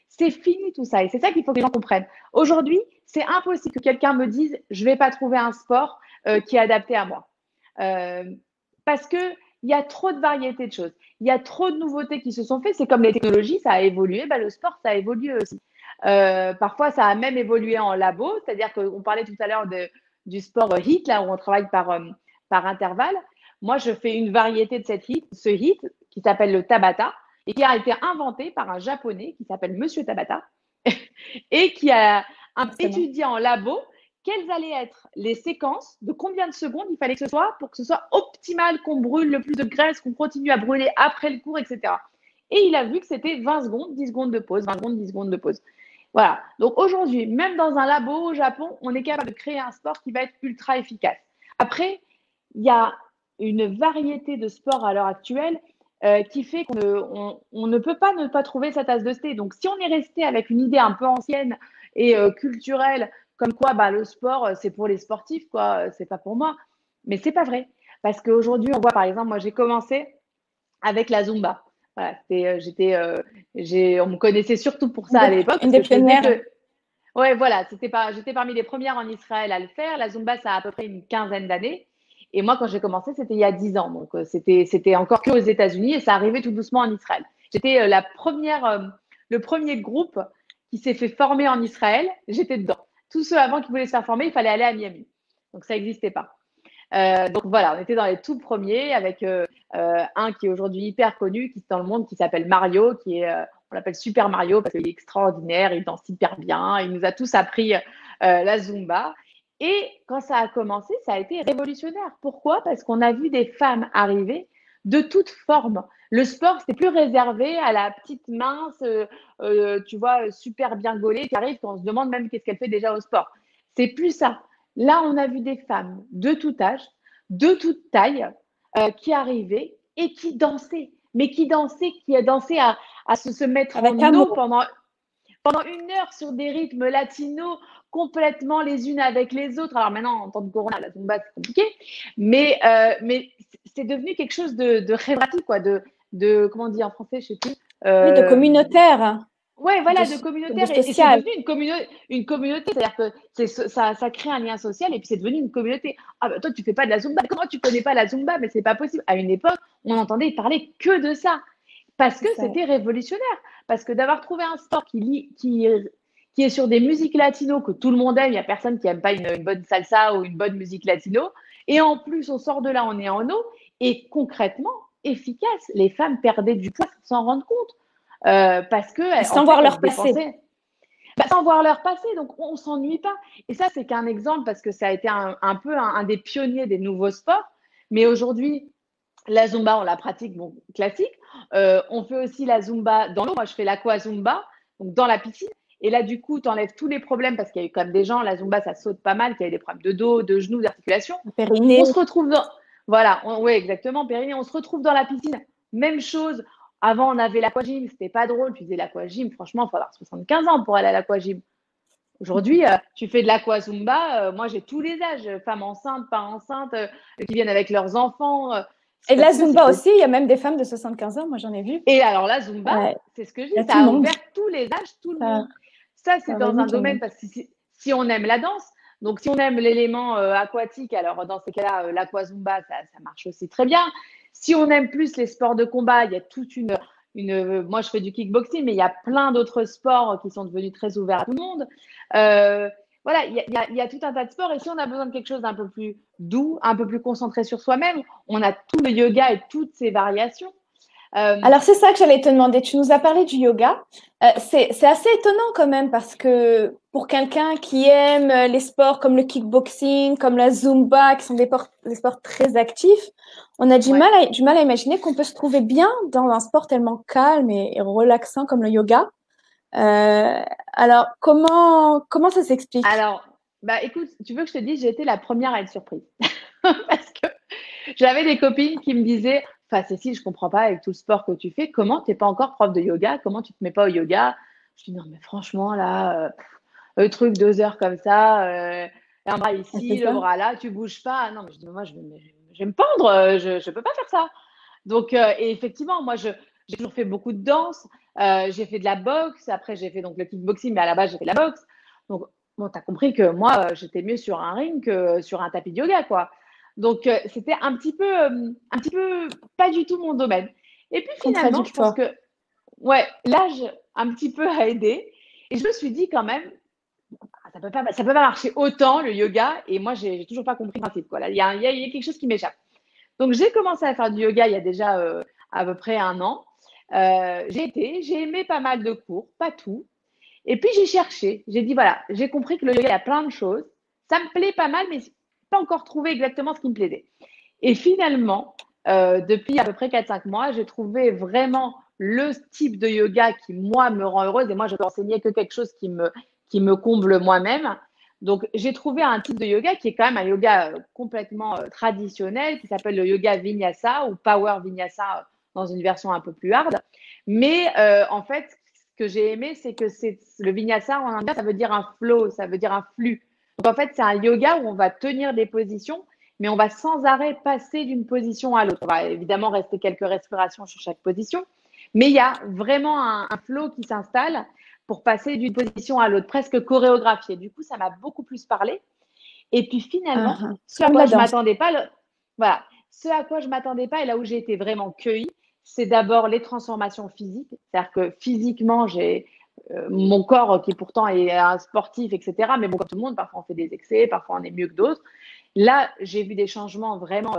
c'est fini tout ça. Et c'est ça qu'il faut que les gens comprennent. Aujourd'hui, c'est impossible que quelqu'un me dise je ne vais pas trouver un sport qui est adapté à moi. Parce qu'il y a trop de variétés de choses. Il y a trop de nouveautés qui se sont faites. C'est comme les technologies, ça a évolué. Le sport, ça a évolué aussi. Parfois, ça a même évolué en labo. C'est-à-dire qu'on parlait tout à l'heure du sport HIIT, là où on travaille par intervalle. Moi, je fais une variété de ce HIIT qui s'appelle le Tabata et qui a été inventé par un Japonais qui s'appelle Monsieur Tabata et qui a étudié en labo quelles allaient être les séquences, de combien de secondes il fallait que ce soit pour que ce soit optimal, qu'on brûle le plus de graisse, qu'on continue à brûler après le cours, etc. Et il a vu que c'était 20 secondes, 10 secondes de pause, 20 secondes, 10 secondes de pause. Voilà. Donc aujourd'hui, même dans un labo au Japon, on est capable de créer un sport qui va être ultra efficace. Après, il y a une variété de sports à l'heure actuelle qui fait qu'on ne peut pas ne pas trouver sa tasse de thé. Donc, si on est resté avec une idée un peu ancienne et culturelle, comme quoi le sport, c'est pour les sportifs, quoi, c'est pas pour moi. Mais c'est pas vrai. Parce qu'aujourd'hui, on voit, par exemple, moi, j'ai commencé avec la Zumba. Voilà, on me connaissait surtout pour ça à l'époque. Une des pionnières. Ouais, voilà, j'étais parmi les premières en Israël à le faire. La Zumba, ça a à peu près une quinzaine d'années. Et moi, quand j'ai commencé, c'était il y a 10 ans. Donc, c'était encore qu'aux États-Unis et ça arrivait tout doucement en Israël. J'étais le premier groupe qui s'est fait former en Israël. J'étais dedans. Tous ceux avant qui voulaient se faire former, il fallait aller à Miami. Donc, ça n'existait pas. Donc, voilà, on était dans les tout premiers avec un qui est aujourd'hui hyper connu, qui est dans le monde, qui s'appelle Mario, on l'appelle Super Mario parce qu'il est extraordinaire, il danse hyper bien. Il nous a tous appris la Zumba. Et quand ça a commencé, ça a été révolutionnaire. Pourquoi? Parce qu'on a vu des femmes arriver de toutes formes. Le sport, c'était plus réservé à la petite mince, tu vois, super bien gaulée qui arrive, qu'on se demande même qu'est-ce qu'elle fait déjà au sport. C'est plus ça. Là, on a vu des femmes de tout âge, de toute taille, qui arrivaient et qui dansaient. Mais qui a dansé à se mettre Avec en eau amour. pendant 1 heure sur des rythmes latinos complètement les unes avec les autres. Alors maintenant, en temps de corona, la Zumba, c'est compliqué, mais c'est devenu quelque chose de rébarbatif, quoi, comment on dit en français, je sais plus. Oui, de communautaire. Ouais, voilà, de communautaire. Et c'est social. devenu une communauté. C'est-à-dire que ça crée un lien social et puis c'est devenu une communauté. Ah, toi, tu fais pas de la Zumba. Comment tu connais pas la Zumba? Mais c'est pas possible. À une époque, on entendait parler que de ça. Parce que c'était révolutionnaire. Parce que d'avoir trouvé un sport qui est sur des musiques latino que tout le monde aime, il n'y a personne qui n'aime pas une bonne salsa ou une bonne musique latino. Et en plus, on sort de là, on est en eau. Et concrètement, efficace. Les femmes perdaient du poids sans s'en rendre compte. Parce que sans voir leur passé. Sans voir leur passé, donc on s'ennuie pas. Et ça, c'est qu'un exemple parce que ça a été un peu un des pionniers des nouveaux sports. Mais aujourd'hui, la Zumba, on la pratique classique. On fait aussi la Zumba dans l'eau. Moi, je fais l'aqua Zumba, donc dans la piscine. Et là, du coup, tu enlèves tous les problèmes parce qu'il y a eu quand même des gens, la Zumba, ça saute pas mal, qui avaient des problèmes de dos, de genoux, d'articulation. Périnée. On se retrouve dans. Voilà, oui, exactement, périnée. On se retrouve dans la piscine. Même chose. Avant, on avait l'aquagym, c'était pas drôle. Tu faisais l'aquagym, franchement, il faut avoir 75 ans pour aller à l'aquagym. Aujourd'hui, tu fais de l'aquazumba. Moi, j'ai tous les âges, femmes enceintes, pas enceintes, qui viennent avec leurs enfants. Et la Zumba aussi, il y a même des femmes de 75 ans, moi j'en ai vu. Et alors, la Zumba, c'est ce que je dis, ça a ouvert tous les âges, tout le monde. Ça, c'est dans un domaine, parce que si on aime la danse, donc si on aime l'élément aquatique, alors dans ces cas-là, l'aquazumba, ça marche aussi très bien. Si on aime plus les sports de combat, il y a toute moi, je fais du kickboxing, mais il y a plein d'autres sports qui sont devenus très ouverts à tout le monde. Voilà, il y a tout un tas de sports. Et si on a besoin de quelque chose d'un peu plus doux, un peu plus concentré sur soi-même, on a tout le yoga et toutes ses variations. Alors, c'est ça que j'allais te demander. Tu nous as parlé du yoga. C'est assez étonnant quand même parce que pour quelqu'un qui aime les sports comme le kickboxing, comme la Zumba, qui sont des sports très actifs, on a du mal à imaginer qu'on peut se trouver bien dans un sport tellement calme et relaxant comme le yoga. Alors, comment ça s'explique? Alors, écoute, tu veux que je te dise, j'ai été la première à être surprise. Parce que j'avais des copines qui me disaient, Cécile, je comprends pas avec tout le sport que tu fais, comment tu n'es pas encore prof de yoga? Comment tu te mets pas au yoga? Je dis, non, mais franchement, là, le truc 2 heures comme ça, un bras ici, le bras là, tu bouges pas. Non, mais je dis, moi, je vais me pendre, je peux pas faire ça. Donc, et effectivement, moi, j'ai toujours fait beaucoup de danse, j'ai fait de la boxe, après j'ai fait donc le kickboxing, mais à la base, j'ai fait de la boxe. Donc, bon, tu as compris que moi, j'étais mieux sur un ring que sur un tapis de yoga, quoi. Donc, c'était un petit peu pas du tout mon domaine. Et puis finalement, je pense Contradictoire. que, ouais, l'âge un petit peu a aidé. Et je me suis dit quand même, ça peut pas marcher autant le yoga. Et moi, j'ai toujours pas compris le principe, quoi. Là, il y a quelque chose qui m'échappe. Donc, j'ai commencé à faire du yoga il y a déjà à peu près un an. J'ai aimé pas mal de cours, pas tout. Et puis, j'ai cherché. J'ai dit, voilà, j'ai compris que le yoga, il y a plein de choses. Ça me plaît pas mal, mais pas encore trouvé exactement ce qui me plaisait. Et finalement, depuis à peu près 4 5 mois, j'ai trouvé vraiment le type de yoga qui, moi, me rend heureuse. Et moi, je peux enseigner que quelque chose qui me comble moi-même. Donc, j'ai trouvé un type de yoga qui est quand même un yoga complètement traditionnel, qui s'appelle le yoga vinyasa ou power vinyasa dans une version un peu plus hard. Mais en fait, ce que j'ai aimé, c'est que le vinyasa en indien, ça veut dire un flow, ça veut dire un flux. Donc, en fait, c'est un yoga où on va tenir des positions, mais on va sans arrêt passer d'une position à l'autre. On va évidemment rester quelques respirations sur chaque position, mais il y a vraiment un flow qui s'installe pour passer d'une position à l'autre, presque chorégraphié. Du coup, ça m'a beaucoup plus parlé. Et puis finalement, ce à Comme quoi la je danse. m'attendais pas, voilà, ce à quoi je m'attendais pas et là où j'ai été vraiment cueillie, c'est d'abord les transformations physiques. C'est-à-dire que physiquement, j'ai mon corps qui pourtant est un sportif, etc. Mais bon, comme tout le monde, parfois on fait des excès, parfois on est mieux que d'autres. Là, j'ai vu des changements vraiment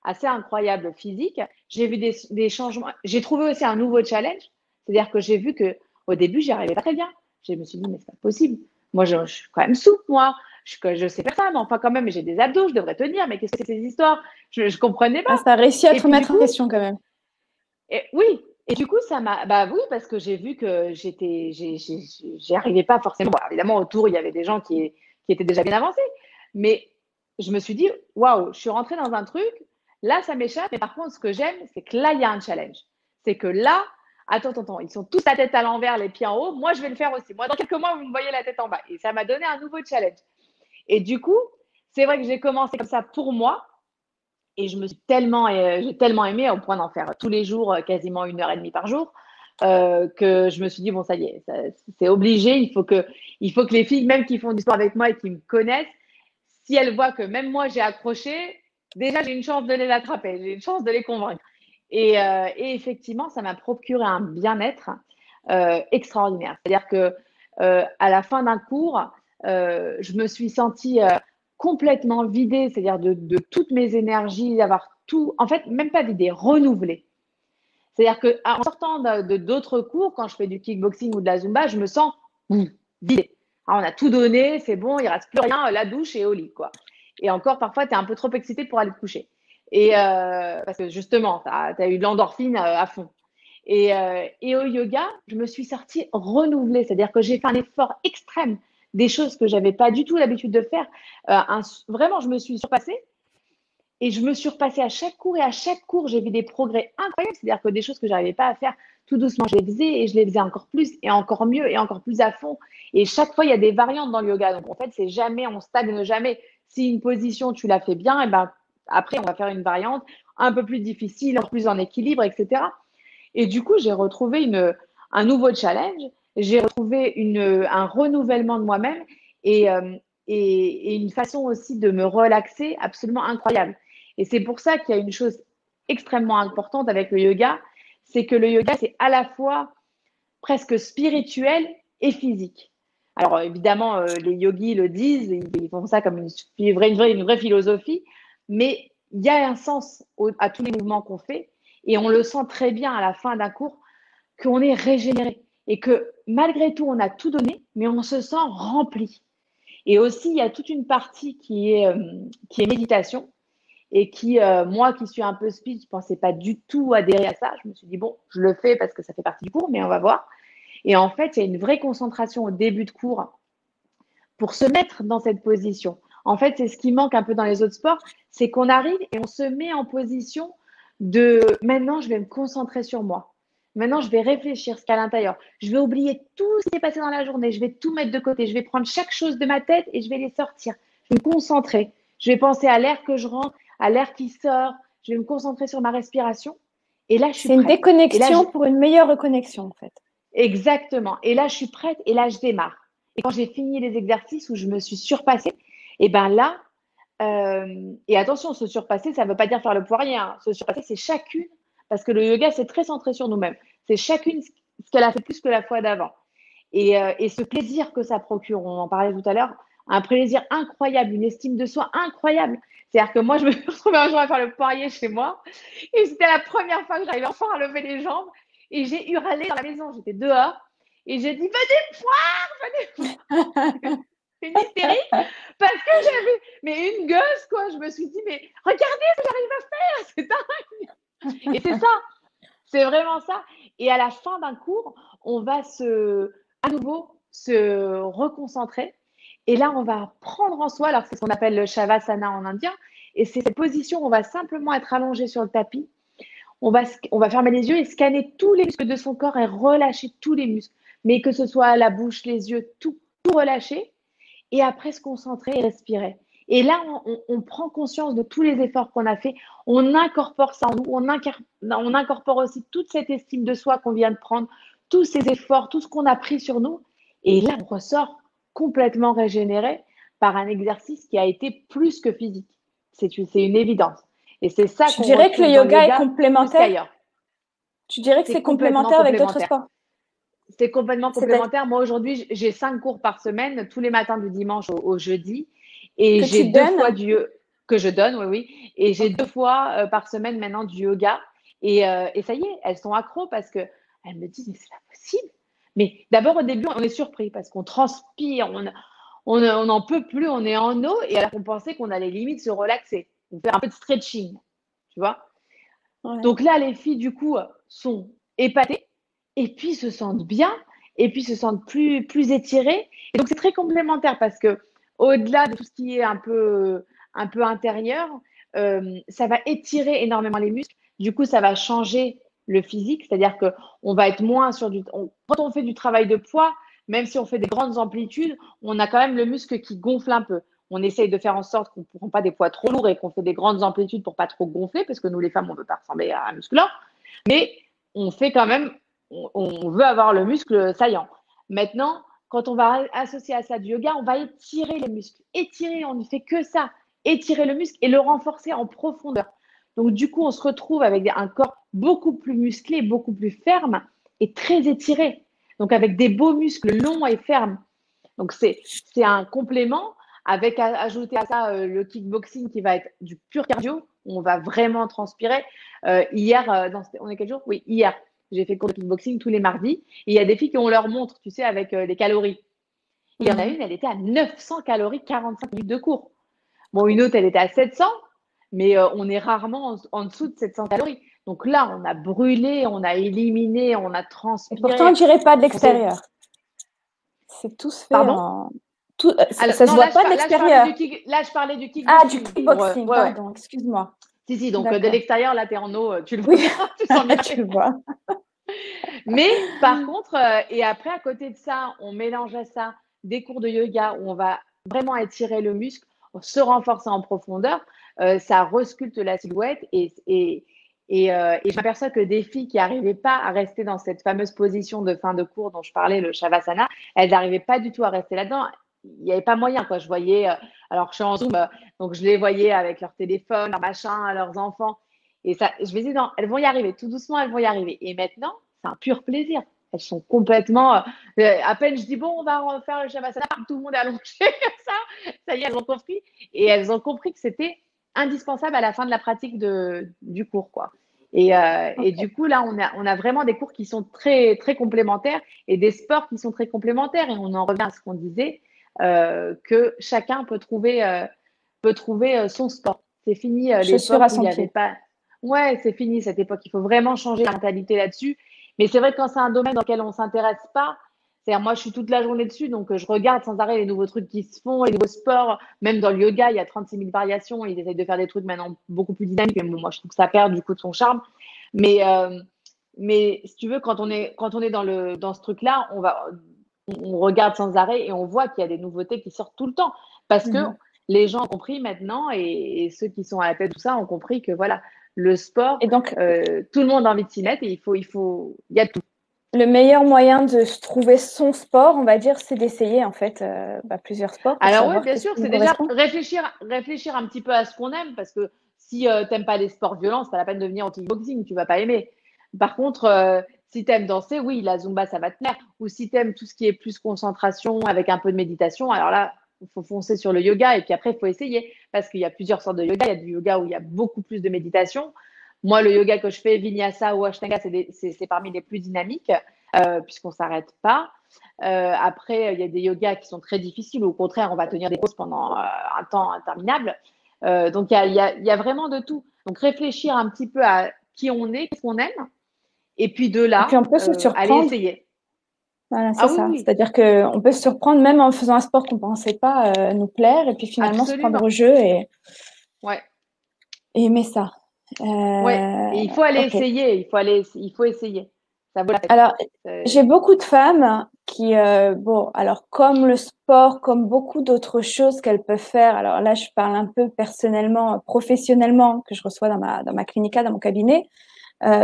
assez incroyables physiques. J'ai vu des changements. J'ai trouvé aussi un nouveau challenge. C'est-à-dire que j'ai vu que au début, j'y arrivais pas très bien. Je me suis dit, mais c'est pas possible. Moi, je suis quand même souple, moi. Je sais faire ça, mais enfin, quand même, j'ai des abdos, je devrais tenir. Mais qu'est-ce que c'est ces histoires? Je comprenais Ah, pas. ça a réussi à Et te puis, du mettre en coup, question quand même. oui. Et du coup, ça m'a. Bah oui, parce que j'ai vu que j'y arrivais pas forcément. Bon, évidemment, autour, il y avait des gens qui étaient déjà bien avancés. Mais je me suis dit, waouh, je suis rentrée dans un truc. Là, ça m'échappe. Mais par contre, ce que j'aime, c'est que là, il y a un challenge. C'est que là, attends, ils sont tous la tête à l'envers, les pieds en haut. Moi, je vais le faire aussi. Moi, dans quelques mois, vous me voyez la tête en bas. Et ça m'a donné un nouveau challenge. Et du coup, c'est vrai que j'ai commencé comme ça pour moi. Et j'ai tellement aimé au point d'en faire tous les jours, quasiment 1 heure et demie par jour, que je me suis dit, bon, ça y est, c'est obligé. Il faut que les filles, même qui font du sport avec moi et qui me connaissent, si elles voient que même moi, j'ai accroché, déjà, j'ai une chance de les attraper, j'ai une chance de les convaincre. Et effectivement, ça m'a procuré un bien-être extraordinaire. C'est-à-dire que à la fin d'un cours, je me suis sentie complètement vidée, c'est-à-dire de toutes mes énergies, d'avoir tout, en fait, même pas vidée, renouvelée. C'est-à-dire qu'en sortant de d'autres cours, quand je fais du kickboxing ou de la zumba, je me sens vidée. Alors, on a tout donné, c'est bon, il ne reste plus rien, la douche et au lit, quoi. Et encore, parfois, tu es un peu trop excité pour aller te coucher. Et parce que justement, tu as eu de l'endorphine à fond. Et au yoga, je me suis sortie renouvelée, c'est-à-dire que j'ai fait un effort extrême, des choses que j'avais pas du tout l'habitude de faire. Vraiment, je me suis surpassée et je me suis repassée à chaque cours et à chaque cours, j'ai vu des progrès incroyables, c'est-à-dire que des choses que j'arrivais pas à faire tout doucement, je les faisais et je les faisais encore plus et encore mieux et encore plus à fond. Et chaque fois, il y a des variantes dans le yoga. Donc, en fait, c'est jamais, on stagne jamais. Si une position, tu la fais bien, et ben, après, on va faire une variante un peu plus difficile, en plus en équilibre, etc. Et du coup, j'ai retrouvé un nouveau challenge, j'ai retrouvé un renouvellement de moi-même et, euh, et une façon aussi de me relaxer absolument incroyable. Et c'est pour ça qu'il y a une chose extrêmement importante avec le yoga, c'est que le yoga, c'est à la fois presque spirituel et physique. Alors évidemment, les yogis le disent, ils font ça comme une vraie philosophie, mais il y a un sens à tous les mouvements qu'on fait et on le sent très bien à la fin d'un cours qu'on est régénéré et que malgré tout, on a tout donné, mais on se sent rempli. Et aussi, il y a toute une partie qui est méditation et qui, moi qui suis un peu speed, je ne pensais pas du tout adhérer à ça. Je me suis dit, bon, je le fais parce que ça fait partie du cours, mais on va voir. Et en fait, il y a une vraie concentration au début de cours pour se mettre dans cette position. En fait, c'est ce qui manque un peu dans les autres sports, c'est qu'on arrive et on se met en position de maintenant, je vais me concentrer sur moi. Maintenant, je vais réfléchir ce qu'il y a à l'intérieur. Je vais oublier tout ce qui est passé dans la journée. Je vais tout mettre de côté. Je vais prendre chaque chose de ma tête et je vais les sortir. Je vais me concentrer. Je vais penser à l'air que je rentre, à l'air qui sort. Je vais me concentrer sur ma respiration. Et là, je suis C'est une prête. Et là, déconnexion pour une meilleure reconnexion, en fait. exactement. Et là, je suis prête et là, je démarre. Et quand j'ai fini les exercices où je me suis surpassée, et ben là, et attention, se surpasser, ça ne veut pas dire faire le poirier. Hein. Se surpasser, c'est chacune, parce que le yoga, c'est très centré sur nous-mêmes. C'est chacune ce qu'elle a fait plus que la fois d'avant. Et ce plaisir que ça procure, on en parlait tout à l'heure, un plaisir incroyable, une estime de soi incroyable. C'est-à-dire que moi, je me suis retrouvée un jour à faire le poirier chez moi, et c'était la première fois que j'arrivais enfin à lever les jambes, et j'ai hurlé dans la maison, j'étais dehors, et j'ai dit, venez me voir, venez me voir. C'est une hystérique, parce que j'avais, mais une gosse, quoi. Je me suis dit, mais regardez ce que j'arrive à faire, c'est dingue. Et c'est ça, c'est vraiment ça. Et à la fin d'un cours, on va à nouveau se reconcentrer. Et là, on va prendre en soi, alors c'est ce qu'on appelle le Shavasana en indien. Et c'est cette position où on va simplement être allongé sur le tapis. On va fermer les yeux et scanner tous les muscles de son corps et relâcher tous les muscles. Mais que ce soit la bouche, les yeux, tout relâcher. Et après, se concentrer et respirer. Et là, on prend conscience de tous les efforts qu'on a fait. On incorpore ça en nous. On incorpore aussi toute cette estime de soi qu'on vient de prendre, tous ces efforts, tout ce qu'on a pris sur nous. Et là, on ressort complètement régénéré par un exercice qui a été plus que physique. C'est une évidence. Et c'est ça qu'on dirais que le yoga est complémentaire. Tu dirais que c'est complémentaire avec d'autres sports. C'est complètement complémentaire. Moi, aujourd'hui, j'ai 5 cours par semaine, tous les matins du dimanche au jeudi. Et j'ai 2 fois que je donne, oui. Et j'ai 2 fois par semaine maintenant du yoga. Et ça y est, elles sont accros parce qu'elles me disent, mais c'est pas possible. Mais d'abord, au début, on est surpris parce qu'on transpire, on n'en peut plus, on est en eau. Et alors qu'on pensait qu'on allait limite se relaxer, faire un peu de stretching, tu vois. Ouais. Donc là, les filles, du coup, sont épatées. Et puis se sentent bien, et puis se sentent plus étirées. Et donc, c'est très complémentaire parce que au-delà de tout ce qui est un peu intérieur, ça va étirer énormément les muscles. Du coup, ça va changer le physique, c'est-à-dire qu'on va être moins sur quand on fait du travail de poids, même si on fait des grandes amplitudes, on a quand même le muscle qui gonfle un peu. On essaye de faire en sorte qu'on ne prend pas des poids trop lourds et qu'on fait des grandes amplitudes pour pas trop gonfler, parce que nous, les femmes, on ne veut pas ressembler à un musclore. Mais on fait quand même on veut avoir le muscle saillant. Maintenant, quand on va associer à ça du yoga, on va étirer les muscles. Étirer, on ne fait que ça. Étirer le muscle et le renforcer en profondeur. Donc, du coup, on se retrouve avec un corps beaucoup plus musclé, beaucoup plus ferme et très étiré. Donc, avec des beaux muscles longs et fermes. Donc, c'est un complément avec ajouter à ça le kickboxing qui va être du pur cardio. On va vraiment transpirer. Hier, on est quel jour? Oui, hier. J'ai fait cours de kickboxing tous les mardis. Et il y a des filles qui ont leur montre, tu sais, avec les calories. Il y en a une, elle était à 900 calories, 45 minutes de cours. Bon, une autre, elle était à 700, mais on est rarement en dessous de 700 calories. Donc là, on a brûlé, on a éliminé, on a transpiré. Et pourtant, on ne dirait pas de l'extérieur. C'est tout se fait Pardon Alors, ça ne se voit pas de l'extérieur. Là, je parlais du kickboxing. Ah, du kickboxing, pardon, excuse-moi. Si, donc de l'extérieur, là, tu es en eau, tu le vois. Tu sens bien. Tu le vois. Mais par contre, et après, à côté de ça, on mélange à ça des cours de yoga où on va vraiment étirer le muscle, se renforcer en profondeur. Ça resculpte la silhouette et je m'aperçois que des filles qui n'arrivaient pas à rester dans cette fameuse position de fin de cours dont je parlais, le Shavasana, elles n'arrivaient pas du tout à rester là-dedans. Il n'y avait pas moyen, quoi. Je voyais, alors que je suis en Zoom, donc je les voyais avec leur téléphone, leur machin, leurs enfants. Et ça, je me disais, non, elles vont y arriver, tout doucement, elles vont y arriver. Et maintenant, c'est un pur plaisir. Elles sont complètement. À peine je dis, bon, on va faire le Shavasana, tout le monde est allongé comme ça y est, elles ont compris. Et elles ont compris que c'était indispensable à la fin de la pratique du cours, quoi. Et du coup, là, on a vraiment des cours qui sont très, très complémentaires et des sports qui sont très complémentaires. Et on en revient à ce qu'on disait, que chacun peut trouver son sport. C'est fini l'époque où il n'y avait pas. Ouais, c'est fini cette époque. Il faut vraiment changer la mentalité là-dessus. Mais c'est vrai que quand c'est un domaine dans lequel on ne s'intéresse pas, c'est-à-dire moi, je suis toute la journée dessus, donc je regarde sans arrêt les nouveaux trucs qui se font, les nouveaux sports. Même dans le yoga, il y a 36 000 variations. Ils essayent de faire des trucs maintenant beaucoup plus dynamiques. Mais bon, moi, je trouve que ça perd du coup de son charme. Mais si tu veux, quand on est dans ce truc-là, on regarde sans arrêt et on voit qu'il y a des nouveautés qui sortent tout le temps. Parce que les gens ont compris maintenant et ceux qui sont à la tête de tout ça ont compris que voilà, le sport, et donc, tout le monde a envie de s'y mettre et il y a tout. le meilleur moyen de se trouver son sport, on va dire, c'est d'essayer en fait plusieurs sports pour Alors oui, savoir bien qu'est-ce sûr, qui nous c'est déjà correspond. réfléchir un petit peu à ce qu'on aime, parce que si t'aimes pas les sports violents, c'est pas la peine de venir au kickboxing, tu vas pas aimer. Par contre, si t'aimes danser, oui, la Zumba, ça va te plaire. Ou si t'aimes tout ce qui est plus concentration avec un peu de méditation, alors là, il faut foncer sur le yoga et puis après, il faut essayer, parce qu'il y a plusieurs sortes de yoga. Il y a du yoga où il y a beaucoup plus de méditation. Moi, le yoga que je fais, Vinyasa ou Ashtanga, c'est parmi les plus dynamiques, puisqu'on s'arrête pas. Après, il y a des yogas qui sont très difficiles, ou au contraire, on va tenir des pauses pendant un temps interminable. Donc, il y a vraiment de tout. Donc, réfléchir un petit peu à qui on est, qu'est-ce qu'on aime, et puis de Et puis là, on peut se aller surprendre. essayer. Voilà, Ah c'est oui, ça. oui, C'est-à-dire qu'on peut se surprendre même en faisant un sport qu'on ne pensait pas nous plaire et puis finalement se prendre absolument. au jeu Ouais, et aimer ça. ouais. Et il faut aller Ok. essayer. Il faut essayer. Ça vaut la peine. Alors, j'ai Euh, beaucoup de femmes qui, bon, alors comme le sport, comme beaucoup d'autres choses qu'elles peuvent faire, alors là, je parle un peu personnellement, professionnellement, que je reçois dans ma clinica, dans mon cabinet.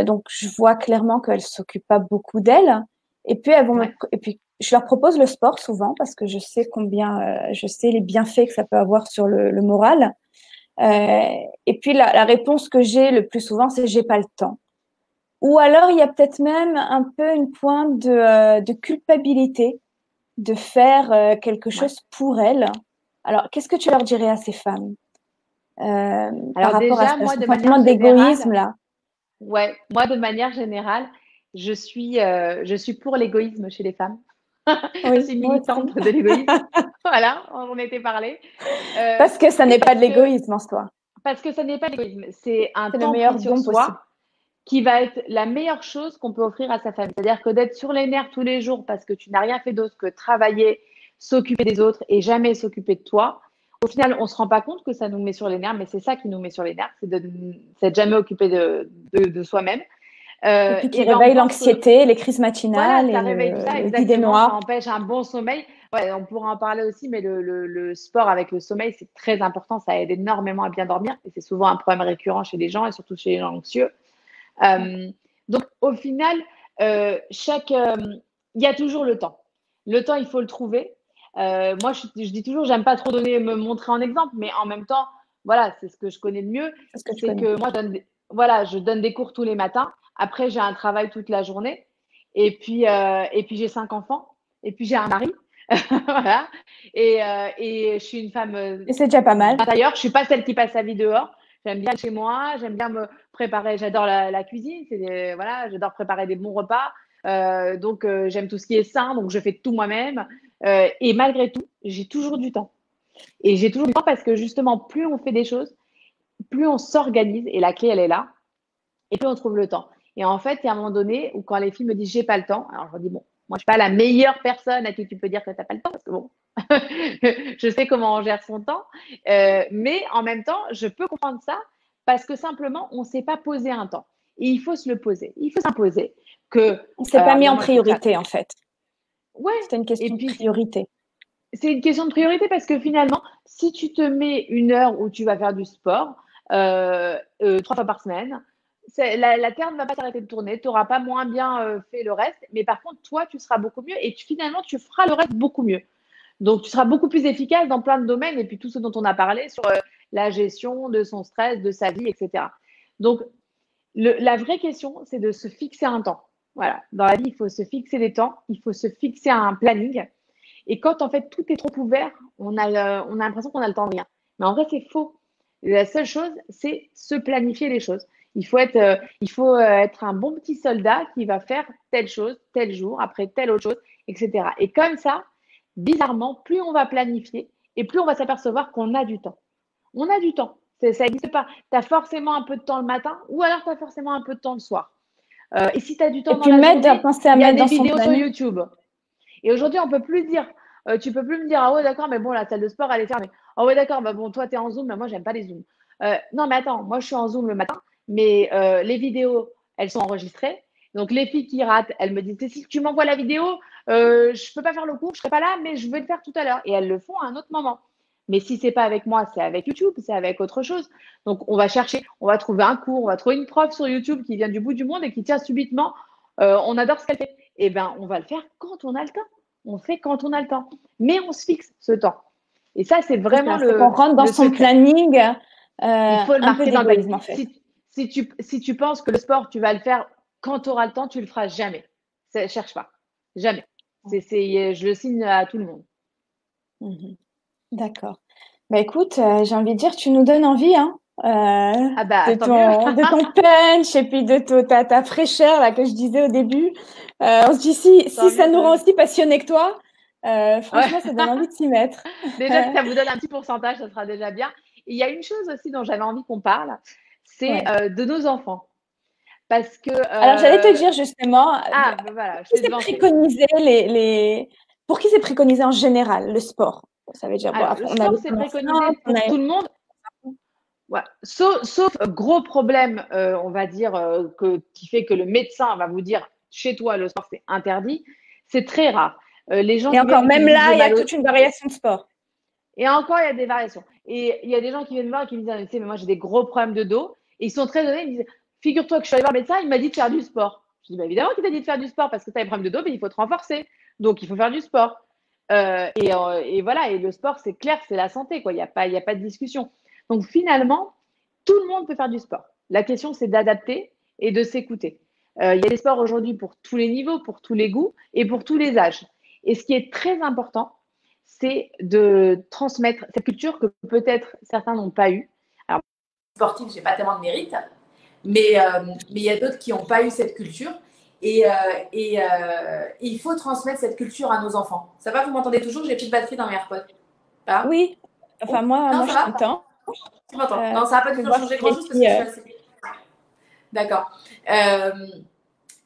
Donc, je vois clairement qu'elles s'occupent pas beaucoup d'elles. Et puis, ouais. et puis, je leur propose le sport souvent parce que je sais combien, je sais les bienfaits que ça peut avoir sur le moral. Et puis, la réponse que j'ai le plus souvent, c'est j'ai pas le temps. Ou alors, il y a peut-être même un peu une pointe de culpabilité de faire quelque Ouais. chose pour elles. Alors, qu'est-ce que tu leur dirais à ces femmes par Alors rapport à déjà, ce moi, de manière sentiment d'égoïsme générale, là? ouais, moi, de manière générale, je suis pour l'égoïsme chez les femmes. Je Oui, suis moi aussi. militante de l'égoïsme. Voilà, on en était parlé. Parce que ça Oui, n'est pas de l'égoïsme en soi. parce que ça n'est pas l'égoïsme, c'est un C'est le temps pris meilleur sur don possible. soi qui va être la meilleure chose qu'on peut offrir à sa famille. C'est-à-dire que d'être sur les nerfs tous les jours parce que tu n'as rien fait d'autre que travailler, s'occuper des autres et jamais s'occuper de toi. Au final, on ne se rend pas compte que ça nous met sur les nerfs, mais c'est ça qui nous met sur les nerfs, c'est de jamais occuper de soi-même. Et puis qui Et ben on réveille pense que l'anxiété, les crises voilà, matinales ça et réveille tout ça, les idées exactement. Ça noires. empêche un bon sommeil. Ouais, on pourra en parler aussi, mais le sport avec le sommeil, c'est très important. Ça aide énormément à bien dormir. Et c'est souvent un problème récurrent chez les gens, et surtout chez les gens anxieux. Euh, donc, au final, il y a toujours le temps. Le temps, il faut le trouver. Moi, je dis toujours, j'aime pas trop me montrer en exemple, mais en même temps, voilà, c'est ce que je connais de mieux. C'est ce que tu C'est connais. que moi, voilà, je donne des cours tous les matins. Après, j'ai un travail toute la journée. Et puis j'ai 5 enfants. Et puis j'ai un mari. Voilà. Et je suis une femme Et c'est déjà pas mal. d'intérieur. Je suis pas celle qui passe sa vie dehors. J'aime bien être chez moi. J'aime bien me préparer. J'adore la cuisine. Voilà, j'adore préparer des bons repas. Donc j'aime tout ce qui est sain. Donc je fais tout moi-même. Et malgré tout, j'ai toujours du temps. Et j'ai toujours du temps parce que justement, plus on fait des choses, plus on s'organise. Et la clé, elle est là. Et puis on trouve le temps. Et en fait, il y a un moment donné où quand les filles me disent j'ai pas le temps, alors je leur dis bon, moi je suis pas la meilleure personne à qui tu peux dire que tu n'as pas le temps parce que bon, je sais comment on gère son temps, mais en même temps, je peux comprendre ça parce que simplement on ne s'est pas posé un temps. Et il faut se le poser, il faut s'imposer que On s'est pas mis en évidemment il faut que ça. priorité en fait. Ouais. C'était une Et question de puis priorité. c'est une question de priorité parce que finalement, si tu te mets une heure où tu vas faire du sport 3 fois par semaine, la Terre ne va pas s'arrêter de tourner, tu n'auras pas moins bien fait le reste, mais par contre, toi, tu seras beaucoup mieux et finalement, tu feras le reste beaucoup mieux. Donc, tu seras beaucoup plus efficace dans plein de domaines et puis tout ce dont on a parlé sur la gestion de son stress, de sa vie, etc. Donc, la vraie question, c'est de se fixer un temps. Voilà, dans la vie, il faut se fixer des temps, il faut se fixer un planning. Et quand en fait tout est trop ouvert, on a l'impression qu'on a le temps de rien. Mais en vrai, c'est faux. La seule chose, c'est se planifier les choses. Il faut être un bon petit soldat qui va faire telle chose, tel jour, après telle autre chose, etc. Et comme ça, bizarrement, plus on va planifier et plus on va s'apercevoir qu'on a du temps. On a du temps. Ça n'existe pas. Tu as forcément un peu de temps le matin ou alors tu as forcément un peu de temps le soir. Et si tu as du Et temps dans puis la mettre, journée, penser à il y a mettre des dans son vidéos sur planning. YouTube. Et aujourd'hui, on peut plus dire, tu peux plus me dire, ah ouais, d'accord, mais bon, la salle de sport, elle est fermée. Ah ouais, d'accord, bah bon, toi, tu es en Zoom, mais moi, j'aime pas les Zooms. Non, mais attends, moi, je suis en Zoom le matin, mais les vidéos, elles sont enregistrées. Donc, les filles qui ratent, elles me disent, si tu m'envoies la vidéo, je peux pas faire le cours, je serai pas là, mais je vais le faire tout à l'heure. Et elles le font à un autre moment. Mais si c'est pas avec moi, c'est avec YouTube, c'est avec autre chose. Donc, on va chercher, on va trouver un cours, on va trouver une prof sur YouTube qui vient du bout du monde et qui tient subitement, on adore ce qu'elle fait. eh ben, on va le faire quand on a le temps. On fait quand on a le temps. Mais on se fixe ce temps. Et ça, c'est vraiment C'est qu'on rentre dans le son secret. planning Il faut le un peu marquer dans le planning. d'égoïsme, en fait. Si tu penses que le sport, tu vas le faire quand tu auras le temps, tu le feras jamais. Cherche pas. Jamais. Je le signe à tout le monde. Mhm. D'accord. Bah écoute, j'ai envie de dire, tu nous donnes envie, hein, Ah bah, tant mieux. de ton punch et puis de ta fraîcheur là que je disais au début. On se dit si Tant ça mieux, nous tant rend mieux. aussi passionnés que toi, Ouais. franchement, ça donne envie de s'y mettre. Déjà, si ça vous donne un petit pourcentage, ça sera déjà bien. Et il y a une chose aussi dont j'avais envie qu'on parle, c'est Ouais. de nos enfants. Parce que, Alors j'allais te dire justement, ah, ben voilà, je qui t'ai c'est devancé. préconisé pour qui c'est préconisé en général le sport? Ça veut dire bon Alors, après le on a sport, les c'est femmes préconisé enceintes, on pour a tout le monde. Ouais. Sauf gros problème, on va dire, qui fait que le médecin va vous dire, chez toi, le sport, c'est interdit. C'est très rare. Les gens et qui viennent encore et qui même me disent, là, j'ai il y a mal au... toute une variation de sport. Et encore, il y a des variations. Et il y a des gens qui viennent me voir et qui me disent, ah, tu sais, mais moi, j'ai des gros problèmes de dos. Et ils sont très honnêtes. Ils me disent, figure-toi que je suis allée voir le médecin, il m'a dit de faire du sport. Je dis, bah, évidemment qu'il t'a dit de faire du sport parce que tu as des problèmes de dos, mais il faut te renforcer. Donc, il faut faire du sport. Et voilà, et le sport, c'est clair, c'est la santé, quoi. Il y a pas de discussion. Donc, finalement, tout le monde peut faire du sport. La question, c'est d'adapter et de s'écouter. Il y a des sports aujourd'hui pour tous les niveaux, pour tous les goûts et pour tous les âges. Et ce qui est très important, c'est de transmettre cette culture que peut-être certains n'ont pas eue. Alors, sportif, j'ai pas tellement de mérite, mais il y a d'autres qui n'ont pas eu cette culture. Il faut transmettre cette culture à nos enfants. Ça va, vous m'entendez toujours? J'ai plus de batterie dans mes AirPods. Pas? Oui, enfin Non, moi ça je va? t'entends. Tu m'entends? Euh, Non, ça n'a pas je du vais tout voir changé si les grand-chose parce que filles, je suis assez. D'accord. Euh,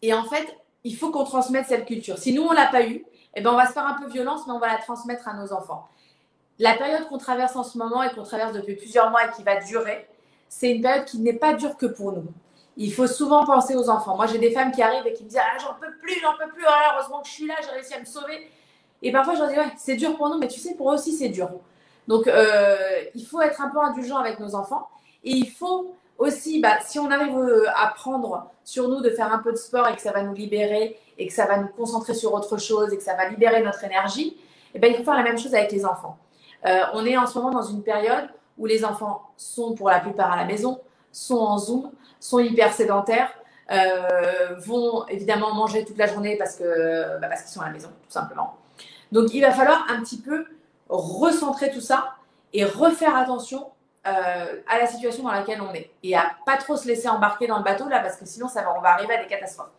et en fait, il faut qu'on transmette cette culture. Si nous, on ne l'a pas eue, eh ben, on va se faire un peu violence, mais on va la transmettre à nos enfants. La période qu'on traverse en ce moment et qu'on traverse depuis plusieurs mois et qui va durer, c'est une période qui n'est pas dure que pour nous. Il faut souvent penser aux enfants. Moi, j'ai des femmes qui arrivent et qui me disent ah, j'en peux plus, ah, heureusement que je suis là, j'ai réussi à me sauver. Et parfois, je leur dis ouais, c'est dur pour nous, mais tu sais, pour eux aussi, c'est dur. Donc, il faut être un peu indulgent avec nos enfants. Et il faut aussi, bah, si on arrive à prendre sur nous de faire un peu de sport et que ça va nous libérer et que ça va nous concentrer sur autre chose et que ça va libérer notre énergie, eh ben, il faut faire la même chose avec les enfants. On est en ce moment dans une période où les enfants sont pour la plupart à la maison, sont en Zoom, sont hyper sédentaires, vont évidemment manger toute la journée parce qu'ils sont à la maison, tout simplement. Donc, il va falloir un petit peu recentrer tout ça et refaire attention à la situation dans laquelle on est et à pas trop se laisser embarquer dans le bateau là parce que sinon on va arriver à des catastrophes.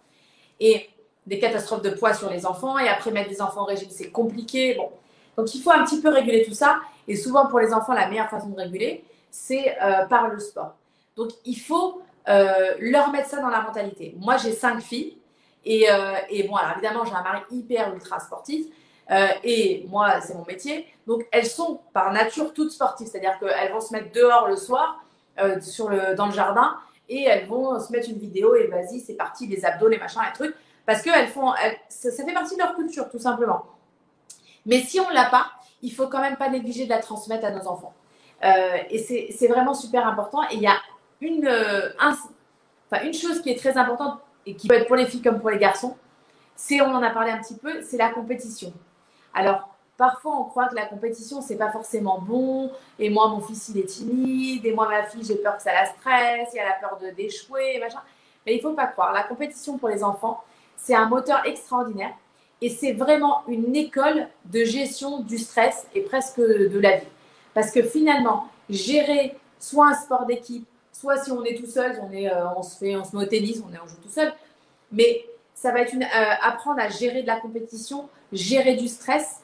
Et des catastrophes de poids sur les enfants et après mettre des enfants au régime, c'est compliqué. Bon. Donc, il faut un petit peu réguler tout ça. Et souvent, pour les enfants, la meilleure façon de réguler, c'est par le sport. Donc, il faut leur mettre ça dans la mentalité. Moi, j'ai 5 filles. Et bon, alors évidemment, j'ai un mari hyper ultra sportif. Et moi, c'est mon métier. Donc, elles sont par nature toutes sportives. C'est-à-dire qu'elles vont se mettre dehors le soir dans le jardin et elles vont se mettre une vidéo et vas-y, c'est parti, les abdos, les machins, les trucs. Parce que ça fait partie de leur culture, tout simplement. Mais si on ne l'a pas, il faut quand même pas négliger de la transmettre à nos enfants. Et c'est vraiment super important. Et il y a une chose qui est très importante et qui peut être pour les filles comme pour les garçons, on en a parlé un petit peu, c'est la compétition. Alors, parfois, on croit que la compétition, c'est pas forcément bon. Et moi, mon fils, il est timide. Et moi, ma fille, j'ai peur que ça la stresse. Il y a la peur d'échouer, machin. Mais il faut pas croire. La compétition pour les enfants, c'est un moteur extraordinaire. Et c'est vraiment une école de gestion du stress et presque de la vie. Parce que finalement, gérer soit un sport d'équipe, soit si on est tout seul, on se met au tennis, on joue tout seul. Mais ça va être apprendre à gérer de la compétition, gérer du stress,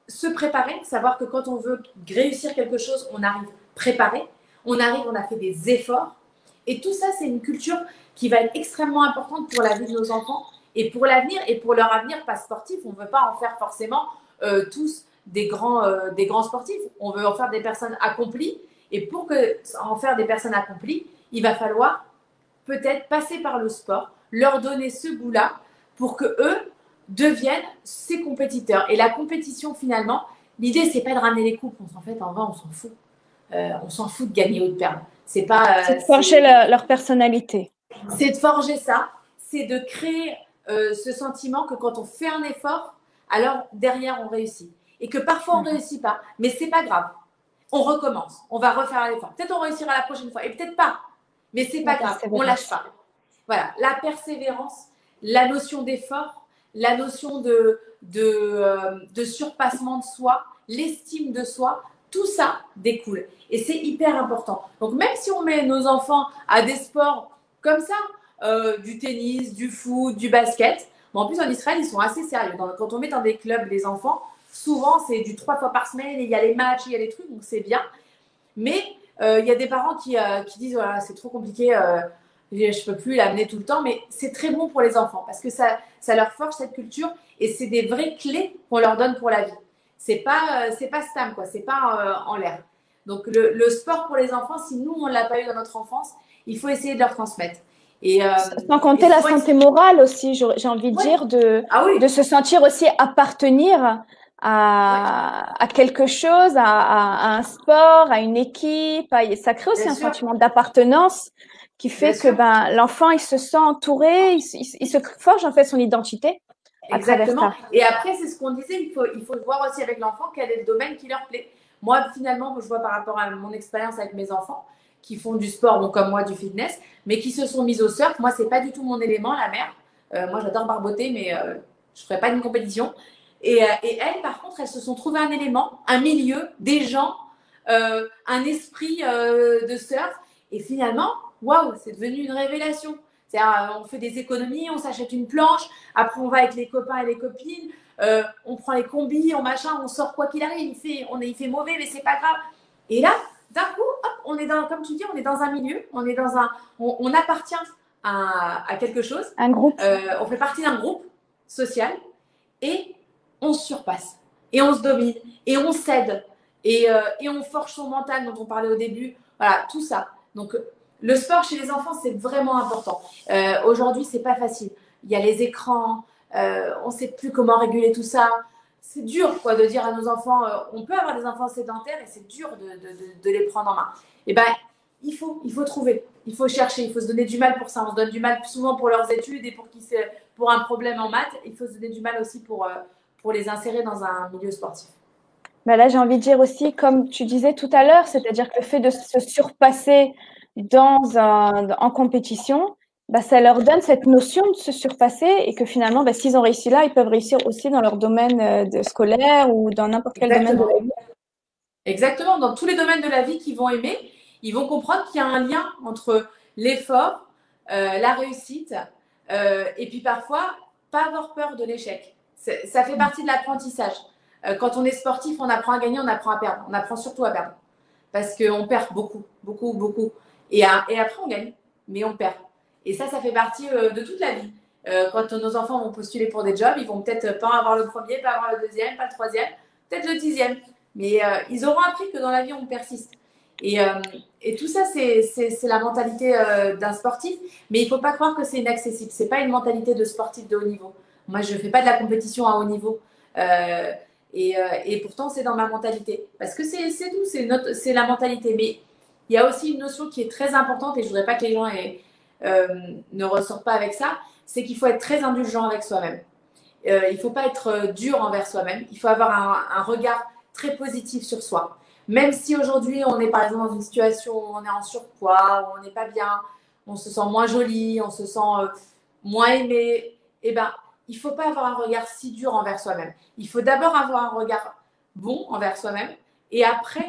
se préparer, savoir que quand on veut réussir quelque chose, on arrive préparé, on a fait des efforts. Et tout ça, c'est une culture qui va être extrêmement importante pour la vie de nos enfants et pour l'avenir et pour leur avenir pas sportif. On ne veut pas en faire forcément tous des grands sportifs. On veut en faire des personnes accomplies. Et pour en faire des personnes accomplies, il va falloir peut-être passer par le sport, leur donner ce goût-là pour que eux deviennent ces compétiteurs. Et la compétition, finalement, l'idée, c'est pas de ramener les coupes. En fait, en vrai, on s'en fout. On s'en fout de gagner ou de perdre. C'est de forger leur personnalité. C'est de forger ça. C'est de créer ce sentiment que quand on fait un effort, alors derrière on réussit. Et que parfois on ne réussit pas, mais c'est pas grave. On recommence, on va refaire l'effort. Peut-être on réussira la prochaine fois, et peut-être pas, mais c'est pas grave, on lâche pas. Voilà, la persévérance, la notion d'effort, la notion de surpassement de soi, l'estime de soi, tout ça découle. Et c'est hyper important. Donc même si on met nos enfants à des sports comme ça, du tennis, du foot, du basket, bon, en plus en Israël, ils sont assez sérieux. Quand on met dans des clubs les enfants, souvent c'est du 3 fois par semaine, et il y a les matchs, il y a les trucs, donc c'est bien. Mais il y a des parents qui disent voilà, c'est trop compliqué, je ne peux plus l'amener tout le temps, mais c'est très bon pour les enfants parce que ça leur forge cette culture et c'est des vraies clés qu'on leur donne pour la vie. C'est pas Stam, quoi, c'est pas en l'air. Donc le sport pour les enfants, si nous on l'a pas eu dans notre enfance, il faut essayer de leur transmettre. Sans compter la santé morale aussi, j'ai envie de dire, de se sentir aussi appartenir à quelque chose, à un sport, à une équipe. Ça crée aussi un sentiment d'appartenance qui fait que l'enfant, il se sent entouré, il se forge en fait son identité. Exactement. Et après, c'est ce qu'on disait, il faut voir aussi avec l'enfant quel est le domaine qui leur plaît. Moi, finalement, je vois par rapport à mon expérience avec mes enfants qui font du sport, donc comme moi, du fitness, mais qui se sont mis au surf. Moi, c'est pas du tout mon élément, la mer. Moi, j'adore barboter, mais je ferai pas une compétition. Et elles, par contre, elles se sont trouvées un élément, un milieu, des gens, un esprit de surf. Et finalement, waouh, c'est devenu une révélation. C'est-à-dire, on fait des économies, on s'achète une planche, après on va avec les copains et les copines, on prend les combis, on sort quoi qu'il arrive, il fait mauvais, mais c'est pas grave. Et là, d'un coup, hop, on est dans, comme tu dis, on est dans un milieu, on appartient à quelque chose. Un groupe. On fait partie d'un groupe social et on se surpasse, et on se domine, et on s'aide, et on forge son mental dont on parlait au début. Voilà, tout ça. Donc, le sport chez les enfants, c'est vraiment important. Aujourd'hui, c'est pas facile. Il y a les écrans, on ne sait plus comment réguler tout ça. C'est dur, quoi, de dire à nos enfants, on peut avoir des enfants sédentaires et c'est dur de les prendre en main. Et ben, il faut trouver, il faut chercher, il faut se donner du mal pour ça. On se donne du mal souvent pour leurs études et pour un problème en maths. Il faut se donner du mal aussi pour les insérer dans un milieu sportif. Ben là, j'ai envie de dire aussi, comme tu disais tout à l'heure, c'est-à-dire que le fait de se surpasser en compétition, ça leur donne cette notion de se surpasser et que finalement, s'ils ont réussi là, ils peuvent réussir aussi dans leur domaine scolaire ou dans n'importe quel domaine de la vie. Exactement, dans tous les domaines de la vie qu'ils vont aimer, ils vont comprendre qu'il y a un lien entre l'effort, la réussite et puis parfois, pas avoir peur de l'échec. Ça fait partie de l'apprentissage. Quand on est sportif, on apprend à gagner, on apprend à perdre. On apprend surtout à perdre. Parce qu'on perd beaucoup, beaucoup, beaucoup. Et après, on gagne, mais on perd. Et ça fait partie de toute la vie. Quand nos enfants vont postuler pour des jobs, ils vont peut-être pas avoir le premier, pas avoir le deuxième, pas le troisième, peut-être le 10e. Mais ils auront appris que dans la vie, on persiste. Et tout ça, c'est la mentalité d'un sportif. Mais il ne faut pas croire que c'est inaccessible. Ce n'est pas une mentalité de sportif de haut niveau. Moi, je ne fais pas de la compétition à haut niveau. Et pourtant, c'est dans ma mentalité. Parce que c'est tout, c'est la mentalité. Mais il y a aussi une notion qui est très importante, et je ne voudrais pas que les gens ne ressortent pas avec ça, c'est qu'il faut être très indulgent avec soi-même. Il ne faut pas être dur envers soi-même. Il faut avoir un regard très positif sur soi. Même si aujourd'hui, on est par exemple dans une situation où on est en surpoids, où on n'est pas bien, on se sent moins joli, on se sent moins aimé, eh ben, il ne faut pas avoir un regard si dur envers soi-même. Il faut d'abord avoir un regard bon envers soi-même et après,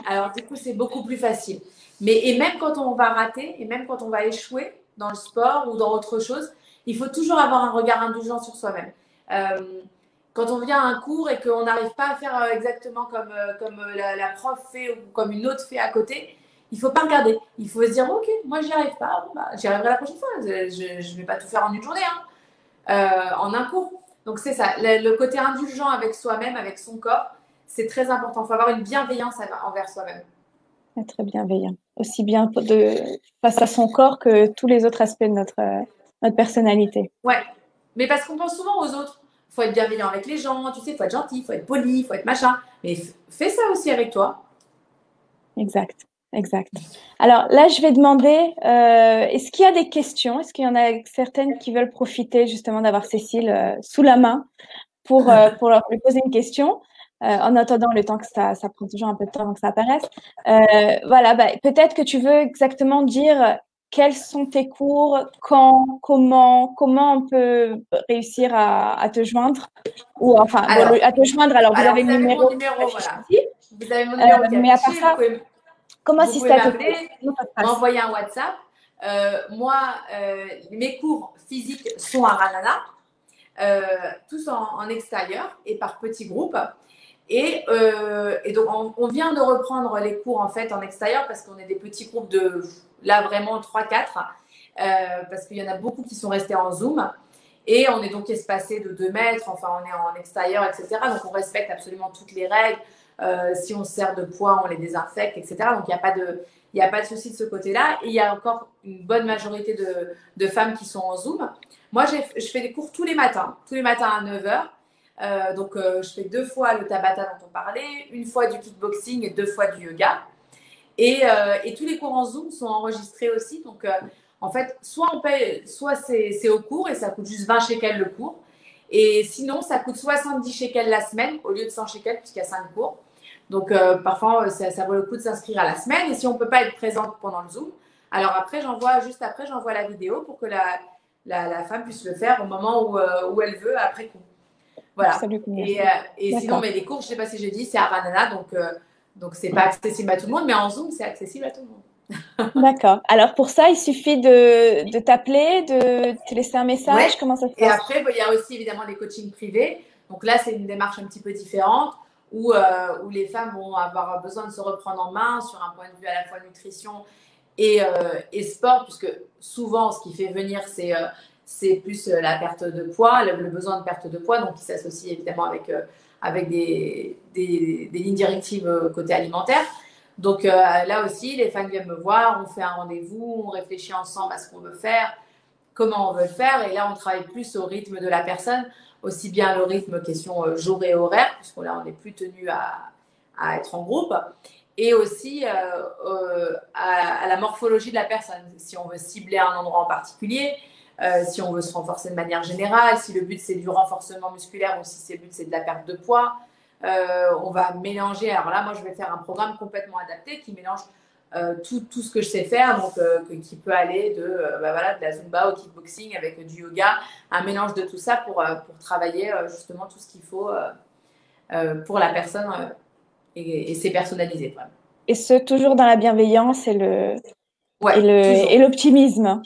alors du coup, c'est beaucoup plus facile. Et même quand on va rater et même quand on va échouer dans le sport ou dans autre chose, il faut toujours avoir un regard indulgent sur soi-même. Quand on vient à un cours et qu'on n'arrive pas à faire exactement comme la prof fait ou comme une autre fait à côté, il ne faut pas regarder. Il faut se dire, ok, moi, j'y arrive pas. Bon, j'y arriverai la prochaine fois. Je ne vais pas tout faire en une journée, en un cours. Donc, c'est ça. Le côté indulgent avec soi-même, avec son corps, c'est très important. Il faut avoir une bienveillance envers soi-même. Être bienveillant. Aussi bien face à son corps que tous les autres aspects de notre personnalité. Ouais. Mais parce qu'on pense souvent aux autres. Il faut être bienveillant avec les gens, tu sais, il faut être gentil, il faut être poli, il faut être machin. Mais fais ça aussi avec toi. Exact. Exact. Alors là, je vais demander, est-ce qu'il y a des questions? Est-ce qu'il y en a certaines qui veulent profiter justement d'avoir Cécile sous la main pour leur lui poser une question? En attendant le temps que ça prend toujours un peu de temps avant que ça apparaisse. Voilà, bah, peut-être que tu veux exactement dire quels sont tes cours, quand, comment on peut réussir à te joindre ou enfin Alors, à te joindre. Alors vous avez le vous avez mon numéro numéro, qui voilà. s'affiche ici. Vous avez mon numéro qui est Mais à part affiché. ça, comment Vous pouvez assister à tes cours? m'appeler, Comment ça se passe? m'envoyer un WhatsApp. Moi, mes cours physiques sont à Ranana, tous en extérieur et par petits groupes. Et donc, on vient de reprendre les cours en fait en extérieur parce qu'on est des petits groupes de, là vraiment 3-4, parce qu'il y en a beaucoup qui sont restés en Zoom. Et on est donc espacé de 2 mètres, enfin on est en extérieur, etc. Donc on respecte absolument toutes les règles. Si on se sert de poids, on les désinfecte, etc. Donc il n'y a pas de souci de ce côté-là. Et il y a encore une bonne majorité de femmes qui sont en Zoom. Moi, je fais des cours tous les matins à 9 h. Donc, je fais 2 fois le Tabata dont on parlait, 1 fois du kickboxing et 2 fois du yoga. Et tous les cours en Zoom sont enregistrés aussi. Donc, en fait, soit on paye, soit c'est au cours et ça coûte juste 20 shekels le cours. Et sinon, ça coûte 70 shekels la semaine au lieu de 100 shekels puisqu'il y a 5 cours. Donc, parfois, ça vaut le coup de s'inscrire à la semaine. Et si on ne peut pas être présente pendant le Zoom, alors après, j'envoie la vidéo pour que la femme puisse le faire au moment où elle veut, après coup. Voilà. Et sinon, mais les cours, je ne sais pas si j'ai dit, c'est à Ranana. Donc c'est pas accessible à tout le monde, mais en Zoom, c'est accessible à tout le monde. D'accord. Alors, pour ça, il suffit de t'appeler, de te laisser un message. Ouais. Comment ça se passe? Et après, il y a aussi évidemment les coachings privés. Donc là, c'est une démarche un petit peu différente où les femmes vont avoir besoin de se reprendre en main sur un point de vue à la fois nutrition et sport, puisque souvent, ce qui fait venir, c'est plus la perte de poids, le besoin de perte de poids, donc qui s'associe évidemment avec des lignes directives côté alimentaire. Donc là aussi, les femmes viennent me voir, on fait un rendez-vous, on réfléchit ensemble à ce qu'on veut faire, comment on veut le faire, et là, on travaille plus au rythme de la personne, aussi bien le rythme question jour et horaire, puisque là, on n'est plus tenu à être en groupe, et aussi à la morphologie de la personne. Si on veut cibler un endroit en particulier, si on veut se renforcer de manière générale, si le but c'est du renforcement musculaire ou si le but c'est de la perte de poids, on va mélanger. Alors là, moi, je vais faire un programme complètement adapté qui mélange tout ce que je sais faire, donc qui peut aller de la Zumba au kickboxing avec du yoga, un mélange de tout ça pour travailler justement tout ce qu'il faut pour la personne et c'est personnalisé vraiment. Et ce, toujours dans la bienveillance et toujours. l'optimisme.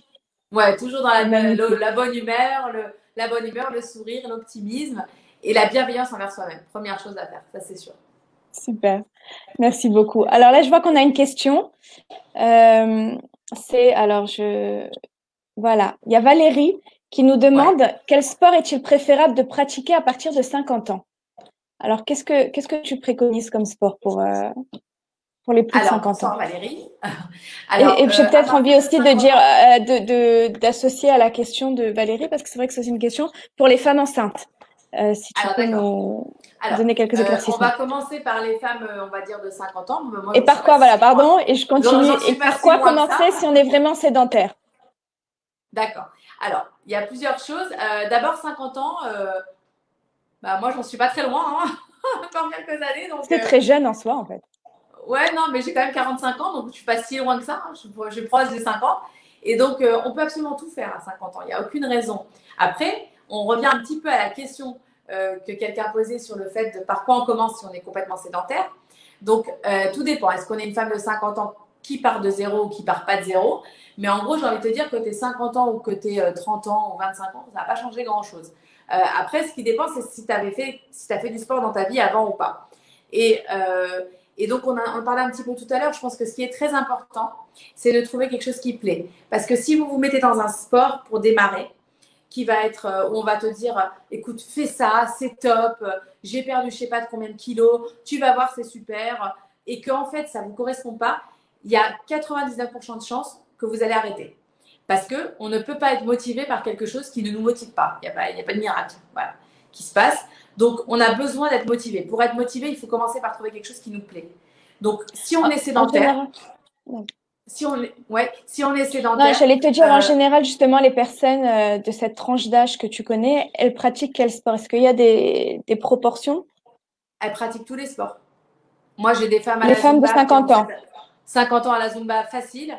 Ouais, toujours dans la bonne humeur, le sourire, l'optimisme et la bienveillance envers soi-même. Première chose à faire, ça c'est sûr. Super, merci beaucoup. Alors là, je vois qu'on a une question. Voilà, il y a Valérie qui nous demande quel sport est-il préférable de pratiquer à partir de 50 ans? Alors, qu'est-ce que tu préconises comme sport pour les plus de 50 ans? Valérie. Et j'ai peut-être envie aussi de dire, d'associer à la question de Valérie, parce que c'est vrai que c'est une question pour les femmes enceintes. Si tu peux nous donner quelques éclaircissements. On va commencer par les femmes, on va dire, de 50 ans. Moi, et par quoi, pardon, et je continue. Et par quoi commencer si on est vraiment sédentaire? D'accord. Alors, il y a plusieurs choses. D'abord, 50 ans, moi, j'en suis pas très loin, hein, encore quelques années. C'est très jeune en soi, en fait. Ouais, non, mais j'ai quand même 45 ans, donc je suis pas si loin que ça. Hein. Je suis proche des 50. Et donc, on peut absolument tout faire à 50 ans. Il n'y a aucune raison. Après, on revient un petit peu à la question que quelqu'un posait sur le fait de par quoi on commence si on est complètement sédentaire. Donc, tout dépend. Est-ce qu'on est une femme de 50 ans qui part de zéro ou qui part pas de zéro? Mais en gros, j'ai envie de te dire que tu es 50 ans ou que tu es 30 ans ou 25 ans, ça va pas changer grand-chose. Après, ce qui dépend, c'est si tu as fait du sport dans ta vie avant ou pas. Et donc, on parlait un petit peu tout à l'heure, je pense que ce qui est très important, c'est de trouver quelque chose qui plaît. Parce que si vous vous mettez dans un sport pour démarrer, qui va être, où on va te dire, écoute, fais ça, c'est top, j'ai perdu je sais pas de combien de kilos, tu vas voir, c'est super, et qu'en fait, ça ne vous correspond pas, il y a 99% de chances que vous allez arrêter. Parce qu'on ne peut pas être motivé par quelque chose qui ne nous motive pas. Il n'y a pas de miracle qui se passe. Donc, on a besoin d'être motivé. Pour être motivé, il faut commencer par trouver quelque chose qui nous plaît. Donc, si on est sédentaire… Si on est Non, sédentaire, j'allais te dire, en général, justement, les personnes de cette tranche d'âge que tu connais, elles pratiquent quel sport? Est-ce qu'il y a des proportions? elles pratiquent tous les sports. Moi, j'ai des femmes à Les la femmes de Zumba qui ont 50 ans, 50 ans à la Zumba facile,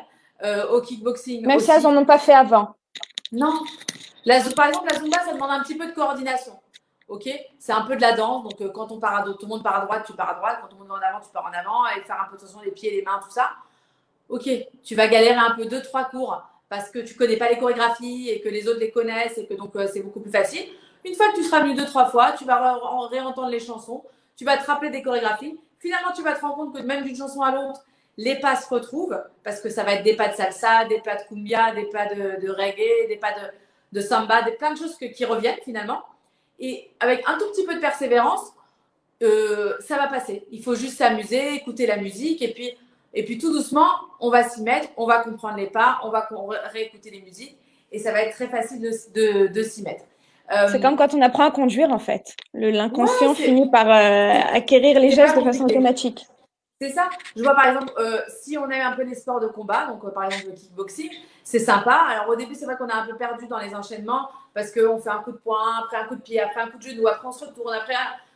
au kickboxing même si elles aussi. n'en ont pas fait avant. Non. Par exemple, la Zumba, ça demande un petit peu de coordination. Ok, c'est un peu de la danse. Donc, quand on part tout le monde part à droite, tu pars à droite. Quand tout le monde va en avant, tu pars en avant. Et faire un peu attention les pieds, les mains, tout ça. Ok, tu vas galérer un peu 2-3 cours parce que tu connais pas les chorégraphies et que les autres les connaissent et que donc c'est beaucoup plus facile. Une fois que tu seras venu 2-3 fois, tu vas réentendre les chansons, tu vas te rappeler des chorégraphies. Finalement, tu vas te rendre compte que même d'une chanson à l'autre, les pas se retrouvent parce que ça va être des pas de salsa, des pas de cumbia, des pas de reggae, des pas de samba, plein de choses qui reviennent finalement. Et avec un tout petit peu de persévérance, ça va passer. Il faut juste s'amuser, écouter la musique et puis tout doucement, on va s'y mettre, on va comprendre les pas, on va réécouter les musiques et ça va être très facile de s'y mettre. C'est comme quand on apprend à conduire, en fait. L'inconscient Ouais, finit par acquérir les gestes de façon automatique. C'est ça. Je vois par exemple, si on aime un peu les sports de combat, donc par exemple le kickboxing, c'est sympa. Alors au début, c'est vrai qu'on a un peu perdu dans les enchaînements parce qu'on fait un coup de poing, après un coup de pied, après un coup de genou, après on se retourne, après.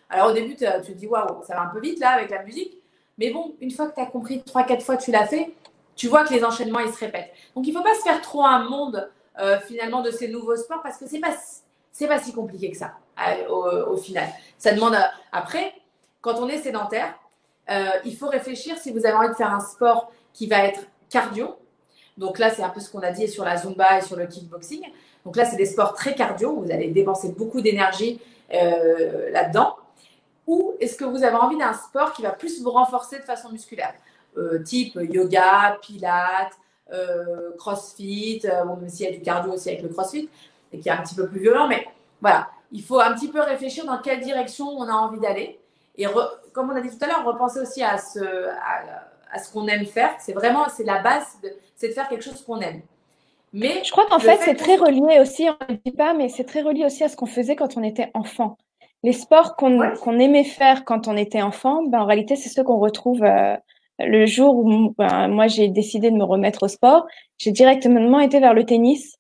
Alors au début, tu te dis waouh, ça va un peu vite là avec la musique. Mais bon, une fois que tu as compris 3-4 fois que tu l'as fait, tu vois que les enchaînements ils se répètent. Donc il ne faut pas se faire trop un monde finalement de ces nouveaux sports parce que c'est pas si compliqué que ça au final. Ça demande après, quand on est sédentaire, il faut réfléchir si vous avez envie de faire un sport qui va être cardio. Donc là, c'est un peu ce qu'on a dit sur la Zumba et sur le kickboxing. Donc là, c'est des sports très cardio. Vous allez dépenser beaucoup d'énergie là-dedans. Ou est-ce que vous avez envie d'un sport qui va plus vous renforcer de façon musculaire, type yoga, pilates, crossfit, bon, même s'il y a du cardio aussi avec le crossfit, et qui est un petit peu plus violent, mais voilà, il faut un petit peu réfléchir dans quelle direction on a envie d'aller. Et comme on a dit tout à l'heure, repenser aussi à ce qu'on aime faire. C'est la base, c'est de faire quelque chose qu'on aime. Mais je crois qu'en fait, c'est très relié aussi, on ne le dit pas, mais c'est très relié aussi à ce qu'on faisait quand on était enfant. Les sports qu'on aimait faire quand on était enfant, ben, en réalité, c'est ceux qu'on retrouve le jour où moi, j'ai décidé de me remettre au sport. J'ai directement été vers le tennis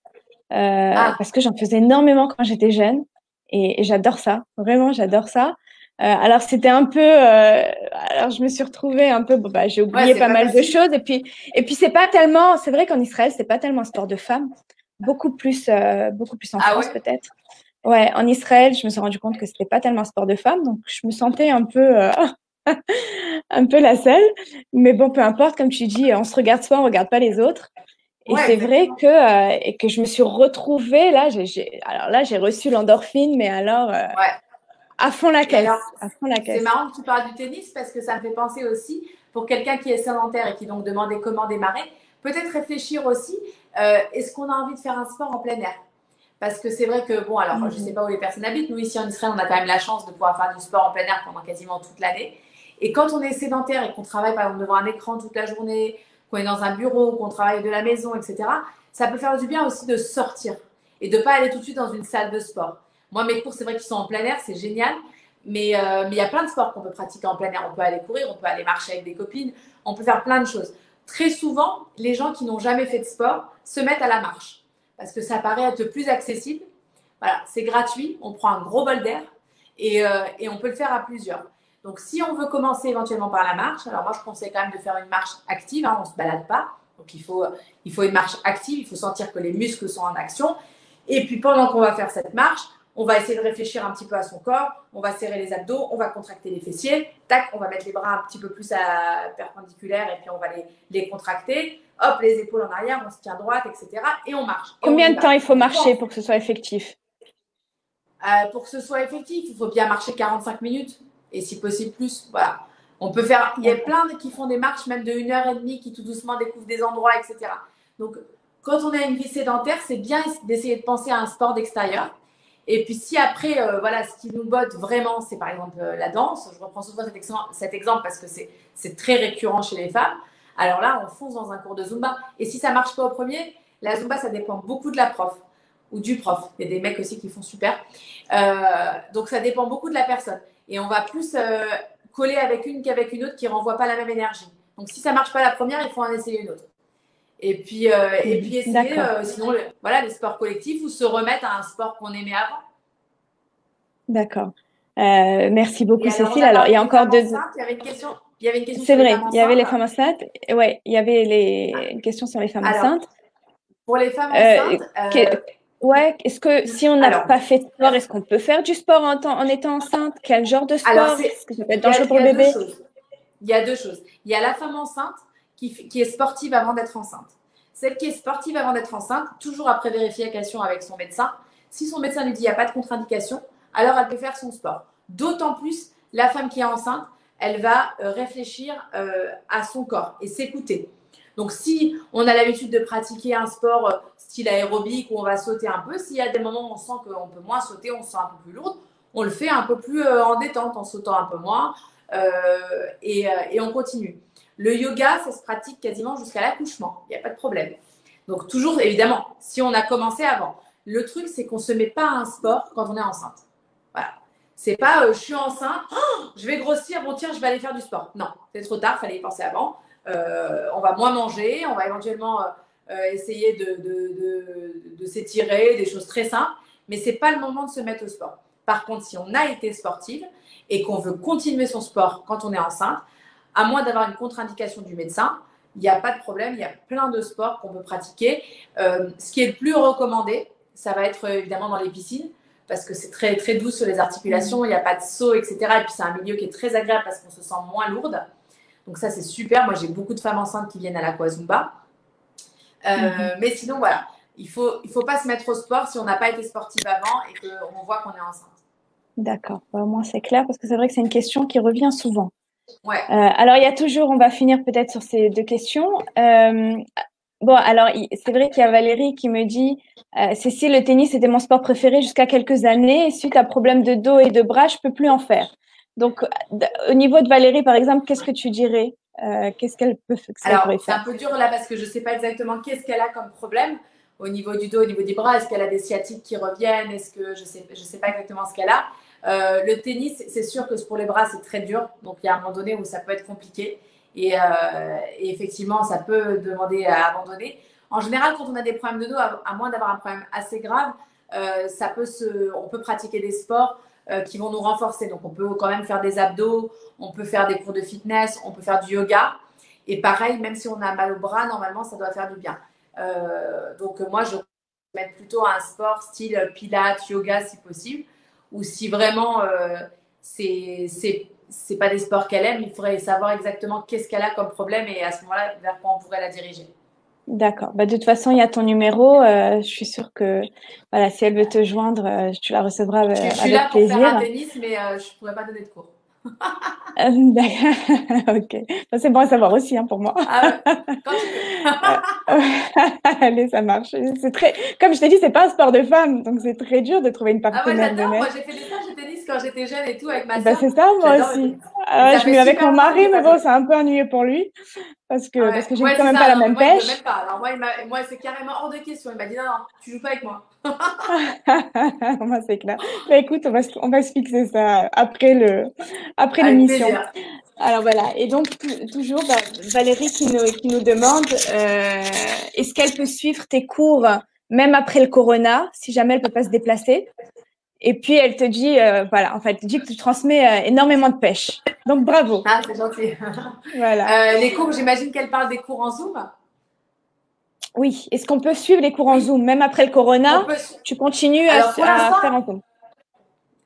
parce que j'en faisais énormément quand j'étais jeune et j'adore ça. Vraiment, j'adore ça. Alors, c'était un peu… alors, je me suis retrouvée un peu… Bon, bah, j'ai oublié pas mal de choses. Et puis c'est pas tellement… C'est vrai qu'en Israël, c'est pas tellement un sport de femmes. Beaucoup plus en France, peut-être. Ouais, en Israël, je me suis rendu compte que c'était pas tellement un sport de femmes. Donc, je me sentais un peu… un peu la seule. Mais bon, peu importe, comme tu dis, on se regarde soi, on regarde pas les autres. Et c'est vrai que je me suis retrouvée, là, alors là, j'ai reçu l'endorphine, mais alors… à fond la caisse. C'est marrant que tu parles du tennis parce que ça me fait penser aussi, pour quelqu'un qui est sédentaire et qui donc demandait comment démarrer, peut-être réfléchir aussi, est-ce qu'on a envie de faire un sport en plein air? Parce que c'est vrai que, bon, alors je ne sais pas où les personnes habitent, nous ici en Israël, on a quand même la chance de pouvoir faire du sport en plein air pendant quasiment toute l'année. Et quand on est sédentaire et qu'on travaille par exemple devant un écran toute la journée, qu'on est dans un bureau, qu'on travaille de la maison, etc., ça peut faire du bien aussi de sortir et de ne pas aller tout de suite dans une salle de sport. Moi, mes cours, c'est vrai qu'ils sont en plein air, c'est génial. Mais il y a plein de sports qu'on peut pratiquer en plein air. On peut aller courir, on peut aller marcher avec des copines, on peut faire plein de choses. Très souvent, les gens qui n'ont jamais fait de sport se mettent à la marche parce que ça paraît être plus accessible. Voilà, c'est gratuit, on prend un gros bol d'air et on peut le faire à plusieurs. Donc, si on veut commencer éventuellement par la marche, alors moi, je conseille quand même de faire une marche active, hein, on ne se balade pas. Donc, il faut une marche active, il faut sentir que les muscles sont en action. Et puis, pendant qu'on va faire cette marche, on va essayer de réfléchir un petit peu à son corps, on va serrer les abdos, on va contracter les fessiers, tac, on va mettre les bras un petit peu plus perpendiculaires et puis on va les contracter, hop, les épaules en arrière, on se tient droite, etc. Et on marche. Combien de temps il faut marcher pour que ce soit effectif? Pour que ce soit effectif, il faut bien marcher 45 minutes et si possible plus. Voilà. On peut faire, il y a plein qui font des marches même de 1h30 qui tout doucement découvrent des endroits, etc. Donc, quand on a une vie sédentaire, c'est bien d'essayer de penser à un sport d'extérieur. Et puis si après, voilà, ce qui nous botte vraiment, c'est par exemple la danse. Je reprends souvent cet exemple parce que c'est très récurrent chez les femmes. Alors là, on fonce dans un cours de Zumba. Et si ça ne marche pas au premier, la Zumba, ça dépend beaucoup de la prof ou du prof. Il y a des mecs aussi qui font super. Donc ça dépend beaucoup de la personne. Et on va plus coller avec une qu'avec une autre qui ne renvoie pas la même énergie. Donc, si ça ne marche pas la première, il faut en essayer une autre. Et puis essayer, sinon, voilà, les sports collectifs ou se remettre à un sport qu'on aimait avant. D'accord. Merci beaucoup, Et alors, Cécile. on a Alors, il parlé y a des encore femmes deux. enceintes. Il y avait une question, il y avait une question C'est sur les vrai, femmes il y avait les enceintes. femmes enceintes. Ouais, il y avait une question sur les femmes Alors, enceintes. pour les femmes Euh, enceintes, ouais, est-ce que si on n'a alors, pas fait de sport, est-ce qu'on peut faire du sport en étant enceinte? Quel genre de alors sport? Est-ce que ça peut être il y dangereux a, pour le deux bébé? choses. Il y a deux choses. Il y a la femme enceinte qui est sportive avant d'être enceinte. Celle qui est sportive avant d'être enceinte, toujours après vérification avec son médecin. Si son médecin lui dit qu'il n'y a pas de contre-indication, alors elle peut faire son sport. D'autant plus, la femme qui est enceinte, elle va réfléchir à son corps et s'écouter. Donc, si on a l'habitude de pratiquer un sport style aérobique où on va sauter un peu, s'il y a des moments où on sent qu'on peut moins sauter, on se sent un peu plus lourde, on le fait un peu plus en détente, en sautant un peu moins et on continue. Le yoga, ça se pratique quasiment jusqu'à l'accouchement, il n'y a pas de problème. Donc, toujours, évidemment, si on a commencé avant. Le truc, c'est qu'on ne se met pas à un sport quand on est enceinte. Voilà. C'est pas je suis enceinte, je vais grossir, bon tiens, je vais aller faire du sport. Non, c'est trop tard, il fallait y penser avant. On va moins manger, on va éventuellement essayer de s'étirer, des choses très simples, mais c'est pas le moment de se mettre au sport. Par contre, si on a été sportive et qu'on veut continuer son sport quand on est enceinte, à moins d'avoir une contre-indication du médecin, il n'y a pas de problème, il y a plein de sports qu'on peut pratiquer. Ce qui est le plus recommandé, ça va être évidemment dans les piscines, parce que c'est très, très doux sur les articulations, il n'y a pas de saut, etc. Et puis c'est un milieu qui est très agréable parce qu'on se sent moins lourde. Donc ça, c'est super. Moi, j'ai beaucoup de femmes enceintes qui viennent à l'Aquazumba. Mais sinon, voilà, il faut pas se mettre au sport si on n'a pas été sportive avant et qu'on voit qu'on est enceinte. D'accord. Au moins, c'est clair parce que c'est vrai que c'est une question qui revient souvent. Ouais. Alors, il y a toujours, on va finir peut-être sur ces deux questions. Bon, alors, c'est vrai qu'il y a Valérie qui me dit, Cécile, le tennis était mon sport préféré jusqu'à quelques années. Et suite à problème de dos et de bras, je peux plus en faire. Donc, au niveau de Valérie, par exemple, qu'est-ce que tu dirais? Qu'est-ce qu'elle peut faire? Alors, c'est un peu dur là parce que je ne sais pas exactement qu'est-ce qu'elle a comme problème au niveau du dos, au niveau des bras. Est-ce qu'elle a des sciatiques qui reviennent? Est-ce que je sais pas exactement ce qu'elle a. Le tennis, c'est sûr que pour les bras, c'est très dur. Donc, il y a un moment donné où ça peut être compliqué. Et effectivement, ça peut demander à abandonner. En général, quand on a des problèmes de dos, à moins d'avoir un problème assez grave, on peut pratiquer des sports qui vont nous renforcer. Donc, on peut quand même faire des abdos, on peut faire des cours de fitness, on peut faire du yoga. Et pareil, même si on a mal au bras, normalement, ça doit faire du bien. Donc, moi, je vais mettre plutôt un sport style pilates, yoga, si possible. Ou si vraiment, c'est pas des sports qu'elle aime, il faudrait savoir exactement qu'est-ce qu'elle a comme problème et à ce moment-là, vers quoi on pourrait la diriger. D'accord. Bah, de toute façon, il y a ton numéro. Je suis sûre que voilà, si elle veut te joindre, tu la recevras Je suis avec là pour plaisir. faire un tennis, mais je ne pourrais pas donner de cours. D'accord. Ok. Ça, c'est bon à savoir aussi hein, pour moi. Ah ouais. Quand tu veux. Allez, ça marche. C'est très, comme je t'ai dit, c'est pas un sport de femme, donc c'est très dur de trouver une Ah, moi, partenaire j'adore. Moi, d'honnête. j'ai fait des stages de tennis quand j'étais jeune et tout avec ma Bah, soeur. c'est ça, moi J'adore le aussi. tennis. Et ça Je fait m'y avec super mon longtemps que mari, j'ai mais pas bon, fait. c'est un peu ennuyeux pour lui parce que Ouais, j'ai ouais quand c'est même ça. pas la Non, mais même moi, il ne veut même pêche. pas. Alors, moi c'est carrément hors de question. Il m'a dit non, non, tu joues pas avec moi. Moi, c'est clair. Bah, écoute, on va se fixer ça après Avec l'émission. plaisir. Alors voilà. Et donc toujours bah, Valérie qui nous demande est-ce qu'elle peut suivre tes cours même après le corona si jamais elle peut pas se déplacer. Et puis elle te dit voilà en fait elle dit que tu transmets énormément de pêche. Donc bravo. Ah, c'est gentil. Voilà. Les cours, j'imagine qu'elle parle des cours en Zoom. Oui. Est-ce qu'on peut suivre les cours en Oui, Zoom même après le on corona? peut. Tu continues Alors, pour à l'instant, faire en Zoom.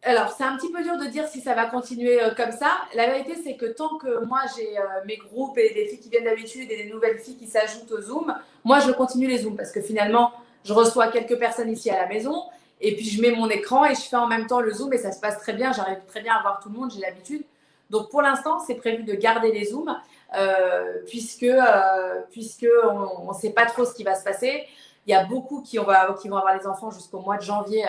alors, c'est un petit peu dur de dire si ça va continuer comme ça. La vérité, c'est que tant que moi, j'ai mes groupes et des filles qui viennent d'habitude et des nouvelles filles qui s'ajoutent au Zoom, moi, je continue les Zooms parce que finalement, je reçois quelques personnes ici à la maison et puis je mets mon écran et je fais en même temps le Zoom et ça se passe très bien. J'arrive très bien à voir tout le monde, j'ai l'habitude. Donc, pour l'instant, c'est prévu de garder les Zooms puisque on ne sait pas trop ce qui va se passer. Il y a beaucoup qui vont avoir les enfants jusqu'au mois de janvier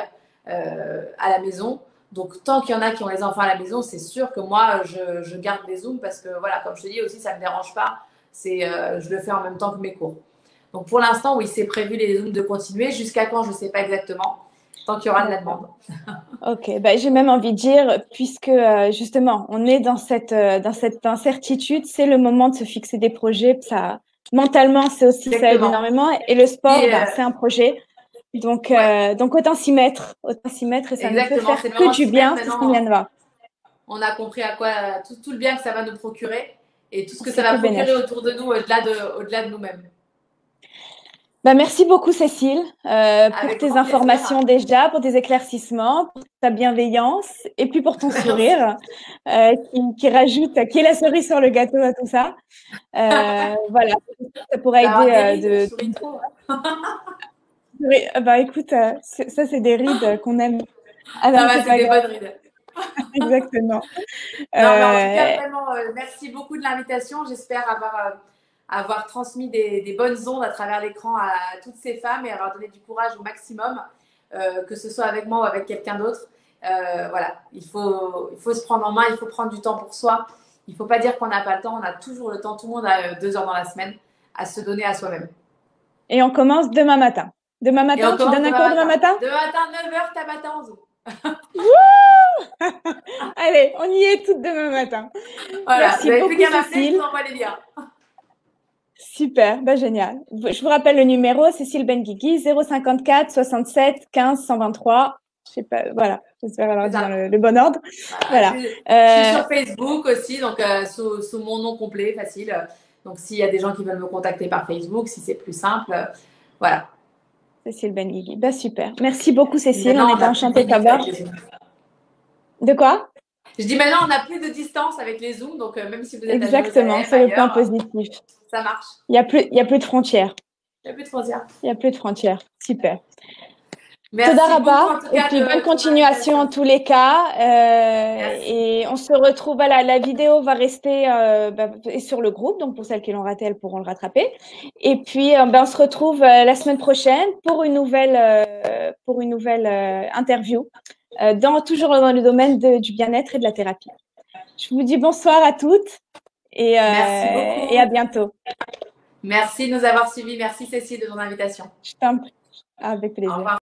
à la maison. Donc, tant qu'il y en a qui ont les enfants à la maison, c'est sûr que moi, je garde les Zooms parce que, voilà, comme je te dis aussi, ça ne me dérange pas. Je le fais en même temps que mes cours. Donc, pour l'instant, oui, c'est prévu les Zooms de continuer. Jusqu'à quand, je ne sais pas exactement. tant qu'il y aura de la demande. Ok, bah, j'ai même envie de dire, puisque justement, on est dans cette incertitude, c'est le moment de se fixer des projets. Ça, mentalement, c'est aussi, ça aide Exactement. énormément. Et le sport, Et, ben, c'est un projet. Donc, ouais, donc autant s'y mettre, et ça ne peut exactement. faire C'est le que moment de du s'y mettre bien si ça maintenant. vient de va. On a compris à quoi tout le bien que ça va nous procurer et tout ce que ça C'est va que procurer bénéf. autour de nous, au-delà de nous-mêmes. Bah, merci beaucoup, Cécile, pour Avec tes grand informations plaisir. déjà, pour tes éclaircissements, pour ta bienveillance et puis pour ton Merci. sourire qui rajoute, qui est la cerise sur le gâteau à tout ça. Voilà, ça pourra aider D'avoir des rides, je souris trop. Bah écoute, ça c'est des rides qu'on aime. Ah Ça non, va, c'est c'est pas des grave, bonnes rides. exactement. Non, mais en tout cas, Euh, vraiment, merci beaucoup de l'invitation. J'espère avoir transmis des bonnes ondes à travers l'écran à toutes ces femmes et avoir donné du courage au maximum, que ce soit avec moi ou avec quelqu'un d'autre. Voilà, il faut se prendre en main, il faut prendre du temps pour soi. Il ne faut pas dire qu'on n'a pas le temps, on a toujours le temps. Tout le monde a 2 heures dans la semaine à se donner à soi-même. et on commence demain matin. Demain Et on matin, tu commence donnes un demain cours demain matin. matin? Demain matin, 9h, Tabata en Zoom. Allez, on y est toutes demain matin. Voilà, vous Merci n'avez plus beaucoup, qu'à m'appeler, je Cécile. vous envoie les liens. Super, bah génial. Je vous rappelle le numéro, Cécile Benguigui, 054 67 15 123. Je sais pas, voilà, j'espère avoir C'est dit dans ça. le bon ordre. Voilà. Je suis sur Facebook aussi, donc sous mon nom complet, facile. Donc s'il y a des gens qui veulent me contacter par Facebook, si c'est plus simple, voilà. Cécile Benguigui, bah super. Merci beaucoup, Cécile. On Maintenant, on était n'a plus de enchantés de limite t'avoir. avec les Zooms. De quoi? Je dis maintenant, on n'a plus de distance avec les Zooms, donc même si vous êtes à Exactement, Jérusalem, c'est le point ailleurs, positif. ça marche. Il y a plus de frontières. Il n'y a plus de frontières. Il y a plus de frontières. Super. Toda Merci beaucoup Rabba, en tout et cas puis bonne de ton continuation en invitation. tous les cas. Merci. Et on se retrouve, voilà, la vidéo va rester sur le groupe, donc pour celles qui l'ont raté, elles pourront le rattraper. Et puis, on se retrouve la semaine prochaine pour une nouvelle interview, toujours dans le domaine du bien-être et de la thérapie. Je vous dis bonsoir à toutes et Merci à beaucoup. bientôt. Merci de nous avoir suivis. Merci Cécile de ton invitation. Je t'en prie, avec Au plaisir. revoir.